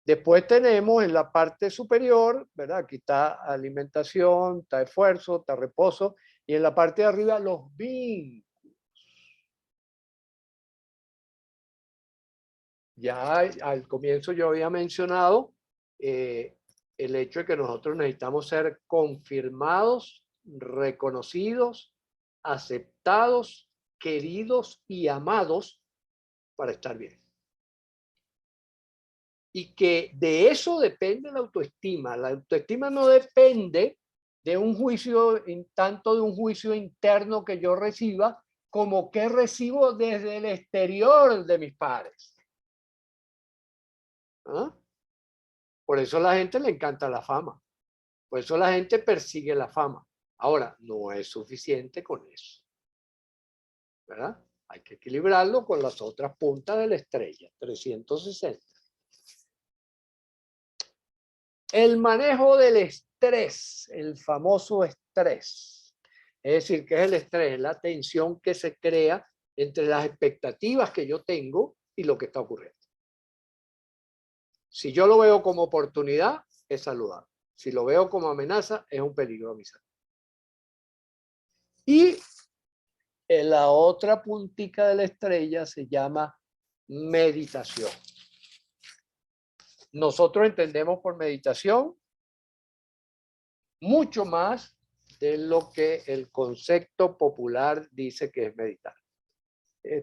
Después tenemos en la parte superior, ¿verdad? Aquí está alimentación, está esfuerzo, está reposo, y en la parte de arriba los vínculos. Ya al comienzo yo había mencionado el hecho de que nosotros necesitamos ser confirmados, reconocidos, aceptados, queridos y amados para estar bien. Y que de eso depende la autoestima. La autoestima no depende de un juicio, en tanto de un juicio interno que yo reciba, como que recibo desde el exterior de mis padres. ¿Ah? Por eso a la gente le encanta la fama. Por eso la gente persigue la fama. Ahora, no es suficiente con eso, ¿verdad? Hay que equilibrarlo con las otras puntas de la estrella, 360. El manejo del estrés, el famoso estrés. Es decir, ¿qué es el estrés? La tensión que se crea entre las expectativas que yo tengo y lo que está ocurriendo. Si yo lo veo como oportunidad, es saludable. Si lo veo como amenaza, es un peligro a mi salud. Y en la otra puntica de la estrella se llama meditación. Nosotros entendemos por meditación mucho más de lo que el concepto popular dice que es meditar.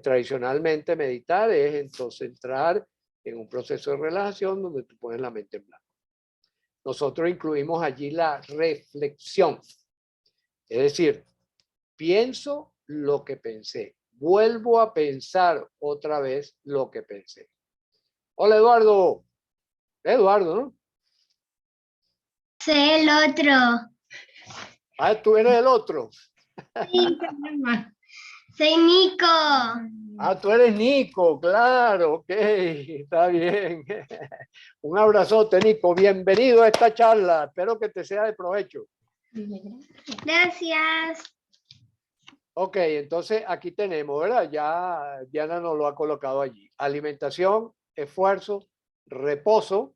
Tradicionalmente meditar es entonces entrar en un proceso de relajación donde tú pones la mente en blanco. Nosotros incluimos allí la reflexión. Es decir, pienso lo que pensé. Vuelvo a pensar otra vez lo que pensé. Hola, Eduardo. Eduardo, ¿no? Soy el otro. Ah, tú eres el otro. Sí, soy Nico. Ah, tú eres Nico, claro, ok, está bien. Un abrazote, Nico. Bienvenido a esta charla. Espero que te sea de provecho. Gracias. Ok, entonces aquí tenemos, ¿verdad? Ya Diana nos lo ha colocado allí. Alimentación, esfuerzo, reposo,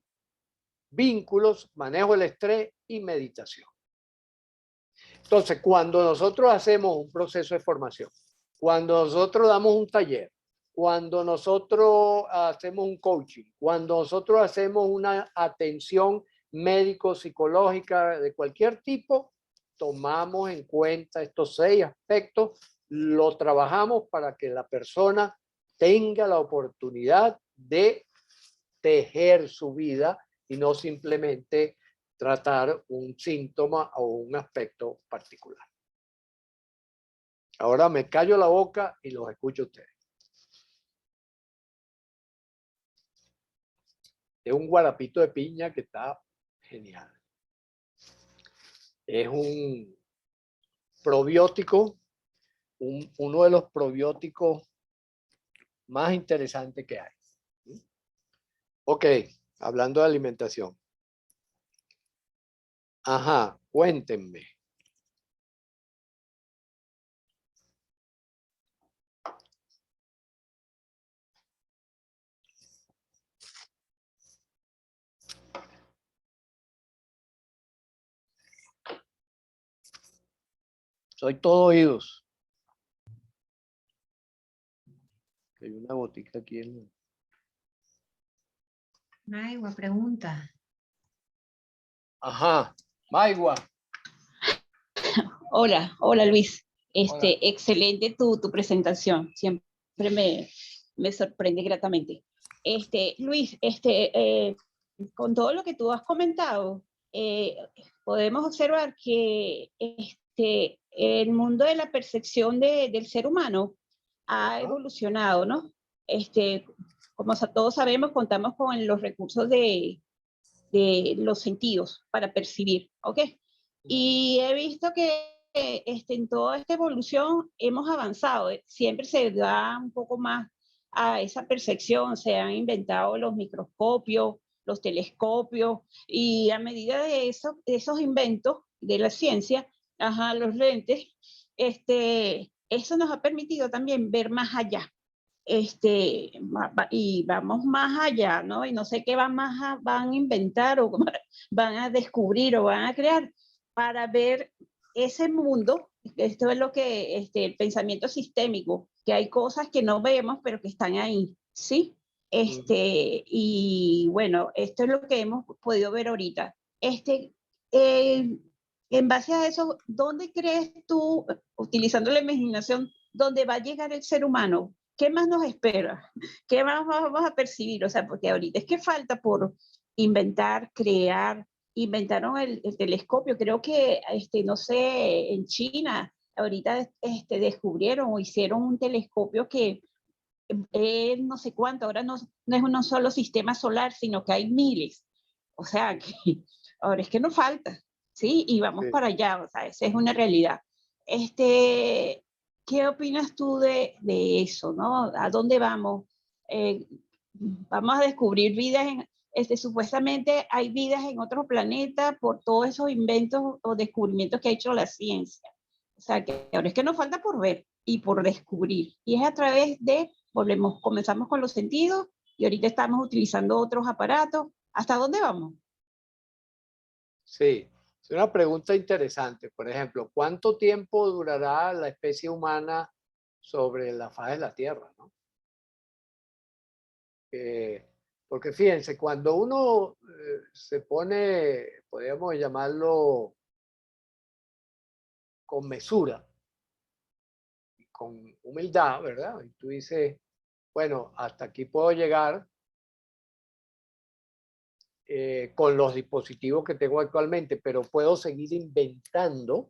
vínculos, manejo del estrés y meditación. Entonces, cuando nosotros hacemos un proceso de formación, cuando nosotros damos un taller, cuando nosotros hacemos un coaching, cuando nosotros hacemos una atención médico-psicológica de cualquier tipo, tomamos en cuenta estos 6 aspectos, lo trabajamos para que la persona tenga la oportunidad de tejer su vida y no simplemente tratar un síntoma o un aspecto particular. Ahora me callo la boca y los escucho a ustedes. Es un guarapito de piña que está genial. Es un probiótico, uno de los probióticos más interesantes que hay. Ok, hablando de alimentación. Ajá, cuéntenme. Soy todo oídos. Hay una botica aquí en... Maigua pregunta. Ajá, Maigua. Hola, hola Luis. Hola. Excelente tu presentación. Siempre me sorprende gratamente. Luis, con todo lo que tú has comentado, podemos observar que el mundo de la percepción del ser humano ha evolucionado, ¿no? Como todos sabemos, contamos con los recursos de los sentidos para percibir, ¿ok? Y he visto que en toda esta evolución hemos avanzado, siempre se da un poco más a esa percepción, se han inventado los microscopios, los telescopios, y a medida de esos inventos de la ciencia, los lentes, eso nos ha permitido también ver más allá. Y vamos más allá, ¿no? Y no sé qué van a inventar o van a descubrir o van a crear para ver ese mundo. Esto es lo que el pensamiento sistémico, que hay cosas que no vemos pero que están ahí, ¿sí? Y bueno, esto es lo que hemos podido ver ahorita. En base a eso, ¿dónde crees tú, utilizando la imaginación, dónde va a llegar el ser humano? ¿Qué más nos espera? ¿Qué más vamos a percibir? O sea, porque ahorita es que falta por inventar, crear. Inventaron el telescopio, creo que, no sé, en China, ahorita descubrieron o hicieron un telescopio que no sé cuánto, ahora no es un solo sistema solar, sino que hay miles. O sea, que ahora es que nos falta, ¿sí? Y vamos para allá, o sea, esa es una realidad. ¿Qué opinas tú de eso, no? ¿A dónde vamos? Vamos a descubrir vidas supuestamente hay vidas en otros planetas por todos esos inventos o descubrimientos que ha hecho la ciencia. O sea, que ahora es que nos falta por ver y por descubrir. Y es a través de, comenzamos con los sentidos y ahorita estamos utilizando otros aparatos. ¿Hasta dónde vamos? Sí, es una pregunta interesante. Por ejemplo, ¿cuánto tiempo durará la especie humana sobre la faz de la Tierra, ¿no? Porque fíjense, cuando uno se pone, podríamos llamarlo con mesura, con humildad, ¿verdad? Y tú dices, bueno, hasta aquí puedo llegar con los dispositivos que tengo actualmente, pero puedo seguir inventando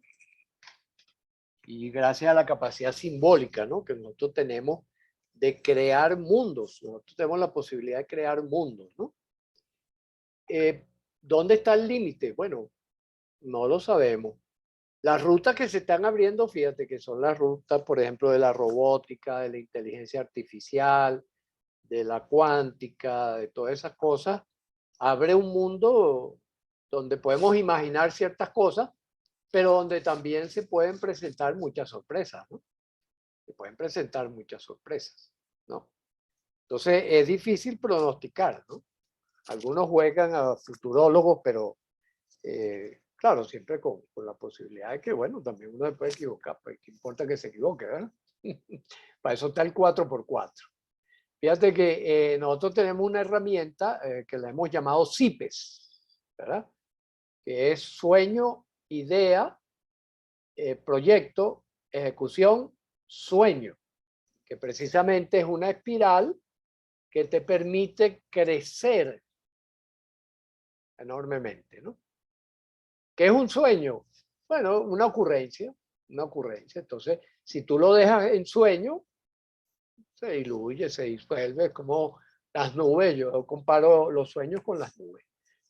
y gracias a la capacidad simbólica, ¿no?, que nosotros tenemos de crear mundos. Nosotros tenemos la posibilidad de crear mundos, ¿no? ¿Dónde está el límite? Bueno, no lo sabemos. Las rutas que se están abriendo, fíjate que son las rutas, por ejemplo, de la robótica, de la inteligencia artificial, de la cuántica, de todas esas cosas, abre un mundo donde podemos imaginar ciertas cosas, pero donde también se pueden presentar muchas sorpresas, ¿no? Se pueden presentar muchas sorpresas, ¿no? Entonces es difícil pronosticar, ¿no? Algunos juegan a futurólogos, pero claro, siempre con la posibilidad de que, bueno, también uno se puede equivocar, pues qué importa que se equivoque, ¿verdad? Para eso está el 4x4. Fíjate que nosotros tenemos una herramienta que la hemos llamado CIPES, ¿verdad? Que es sueño, idea, proyecto, ejecución, sueño, que precisamente es una espiral que te permite crecer enormemente, ¿no? ¿Qué es un sueño? Bueno, una ocurrencia, una ocurrencia. Entonces, si tú lo dejas en sueño, se diluye, se disuelve, es como las nubes. Yo comparo los sueños con las nubes.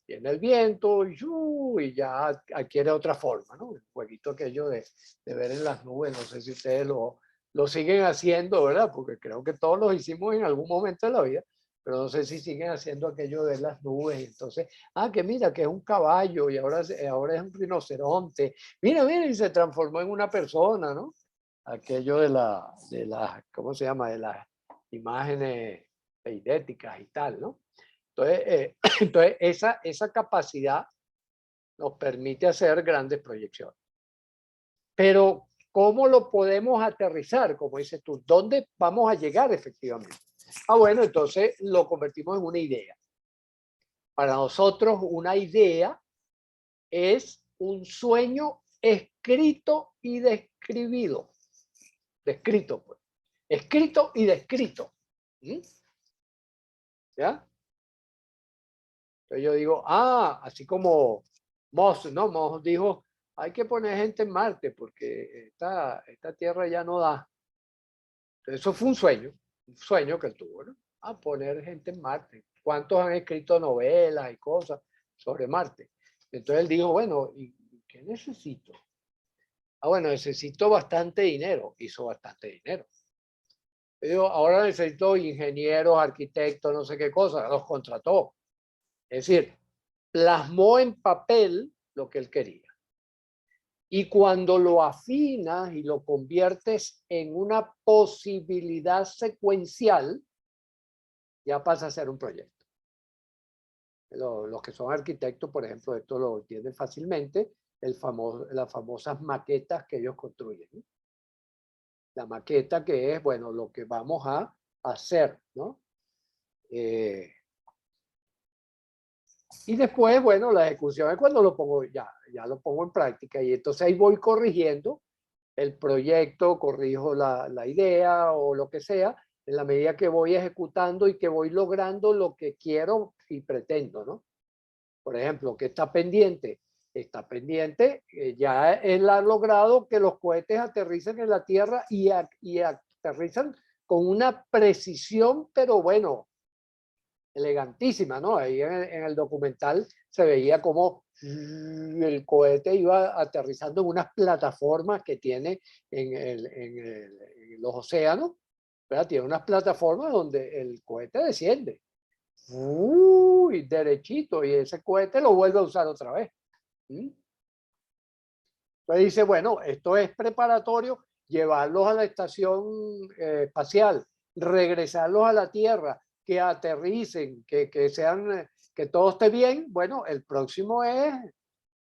Viene el viento y ya adquiere otra forma, ¿no? El jueguito aquello de ver en las nubes, no sé si ustedes lo siguen haciendo, ¿verdad? Porque creo que todos lo hicimos en algún momento de la vida, pero no sé si siguen haciendo aquello de las nubes. Entonces, que mira, que es un caballo y ahora es un rinoceronte. Mira, mira, y se transformó en una persona, ¿no? Aquello de la, ¿cómo se llama? De las imágenes idénticas y tal, ¿no? Entonces, entonces esa capacidad nos permite hacer grandes proyecciones. Pero, ¿cómo lo podemos aterrizar? Como dices tú, ¿dónde vamos a llegar efectivamente? Bueno, entonces lo convertimos en una idea. Para nosotros, una idea es un sueño escrito y describido. Descrito, pues. Escrito y descrito. ¿Ya? Entonces yo digo, así como Moss, ¿no? Moss dijo, hay que poner gente en Marte porque esta Tierra ya no da. Entonces eso fue un sueño que él tuvo, ¿no? Poner gente en Marte. ¿Cuántos han escrito novelas y cosas sobre Marte? Entonces él dijo, bueno, ¿y qué necesito? Bueno, necesito bastante dinero. Hizo bastante dinero. Yo digo, ahora necesito ingenieros, arquitectos, no sé qué cosa. Los contrató. Es decir, plasmó en papel lo que él quería. Y cuando lo afinas y lo conviertes en una posibilidad secuencial, ya pasa a ser un proyecto. Los que son arquitectos, por ejemplo, esto lo entienden fácilmente, las famosas maquetas que ellos construyen, ¿no? La maqueta que es, bueno, lo que vamos a hacer, ¿no? Y después, bueno, la ejecución es cuando lo pongo, ya lo pongo en práctica y entonces ahí voy corrigiendo el proyecto, corrijo la idea o lo que sea, en la medida que voy ejecutando y que voy logrando lo que quiero y pretendo, ¿no? Por ejemplo, ¿qué está pendiente? Está pendiente, ya él ha logrado que los cohetes aterricen en la Tierra y aterrizan con una precisión, pero bueno, elegantísima, ¿no? Ahí en el documental se veía como el cohete iba aterrizando en unas plataformas que tiene en los océanos, ¿verdad? Tiene unas plataformas donde el cohete desciende. Derechito, y ese cohete lo vuelve a usar otra vez. Entonces dice, bueno, esto es preparatorio, llevarlos a la estación espacial, regresarlos a la Tierra, que aterricen, que sean, que todo esté bien. Bueno, el próximo es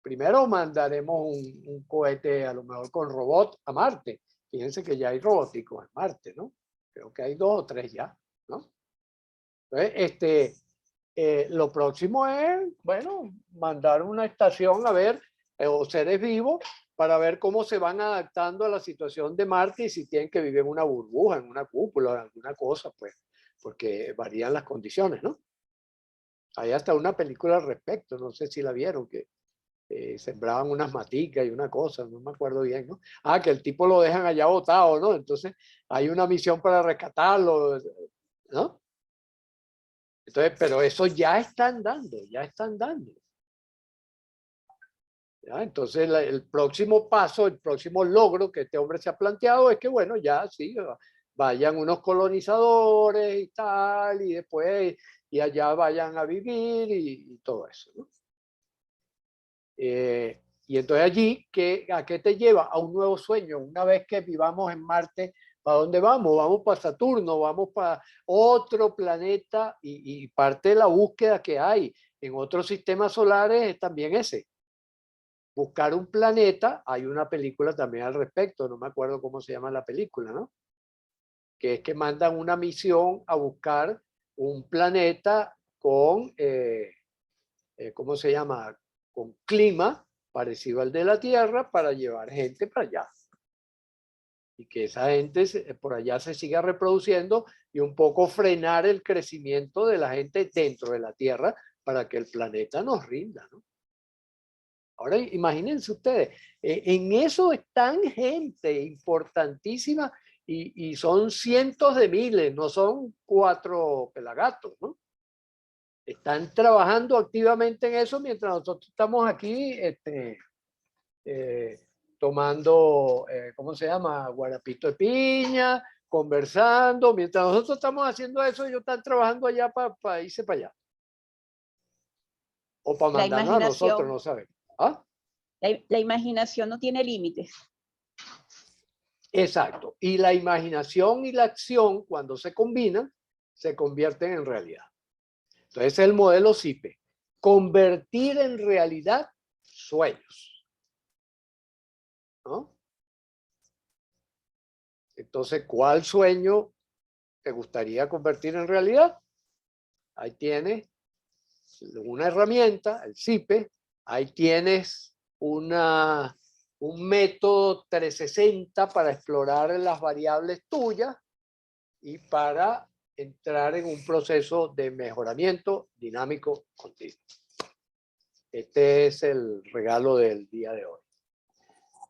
Primero mandaremos un cohete, a lo mejor con robot, a Marte. Fíjense que ya hay robóticos en Marte, ¿no? Creo que hay 2 o 3 ya, ¿no? Entonces, lo próximo es, bueno, mandar una estación a ver, o seres vivos, para ver cómo se van adaptando a la situación de Marte y si tienen que vivir en una burbuja, en una cúpula, en alguna cosa, pues, porque varían las condiciones, ¿no? Hay hasta una película al respecto, no sé si la vieron, que sembraban unas maticas y una cosa, no me acuerdo bien, ¿no? Ah, que el tipo lo dejan allá botado, ¿no? Entonces hay una misión para rescatarlo, ¿no? Entonces, pero eso ya están dando, ya están dando. ¿Ya? Entonces el próximo paso, el próximo logro que este hombre se ha planteado es que, bueno, ya sí, vayan unos colonizadores y tal, y después, y allá vayan a vivir y todo eso, ¿no? Y entonces allí, ¿a qué te lleva? A un nuevo sueño. Una vez que vivamos en Marte, ¿para dónde vamos? Vamos para Saturno, vamos para otro planeta y parte de la búsqueda que hay en otros sistemas solares es también ese. Buscar un planeta, hay una película también al respecto, no me acuerdo cómo se llama la película, ¿no? Que es que mandan una misión a buscar un planeta con, ¿cómo se llama? Con clima parecido al de la Tierra para llevar gente para allá. Y que esa gente por allá se siga reproduciendo y un poco frenar el crecimiento de la gente dentro de la Tierra para que el planeta nos rinda, ¿no? Ahora imagínense ustedes, en eso están gente importantísima y son cientos de miles, no son 4 pelagatos, ¿no? Están trabajando activamente en eso mientras nosotros estamos aquí tomando, ¿cómo se llama? Guarapito de piña, conversando. Mientras nosotros estamos haciendo eso, ellos están trabajando allá para irse para allá. O para La mandarnos a nosotros, imaginación, no sabemos. ¿Ah? la imaginación no tiene límites. Exacto. Y la imaginación y la acción, cuando se combinan, se convierten en realidad. Entonces, el modelo CIPE. Convertir en realidad sueños, ¿no? Entonces, ¿cuál sueño te gustaría convertir en realidad? Ahí tienes una herramienta, el CIPE. Ahí tienes un método 360 para explorar las variables tuyas y para entrar en un proceso de mejoramiento dinámico continuo. Este es el regalo del día de hoy.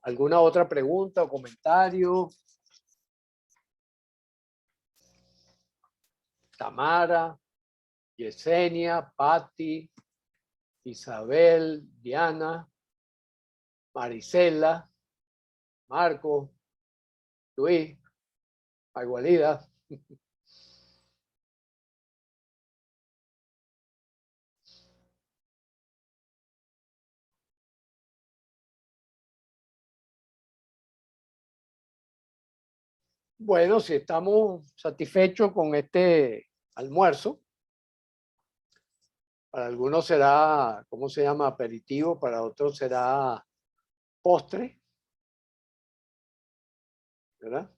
¿Alguna otra pregunta o comentario? Tamara, Yesenia, Patti, Isabel, Diana, Marisela, Marco, Luis, Agualida. Bueno, si estamos satisfechos con este almuerzo, para algunos será, ¿cómo se llama? Aperitivo, para otros será postre, ¿verdad?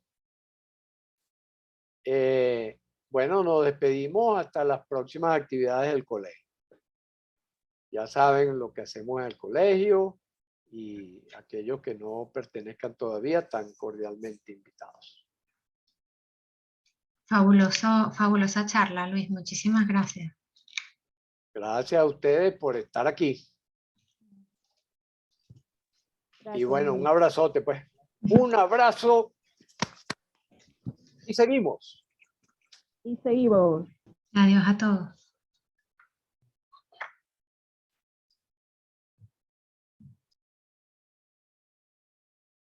Bueno, nos despedimos hasta las próximas actividades del colegio. Ya saben lo que hacemos en el colegio y aquellos que no pertenezcan todavía están cordialmente invitados. Fabulosa charla, Luis. Muchísimas gracias. Gracias a ustedes por estar aquí. Y bueno, un abrazote, pues. Un abrazo. Y seguimos. Y seguimos. Adiós a todos.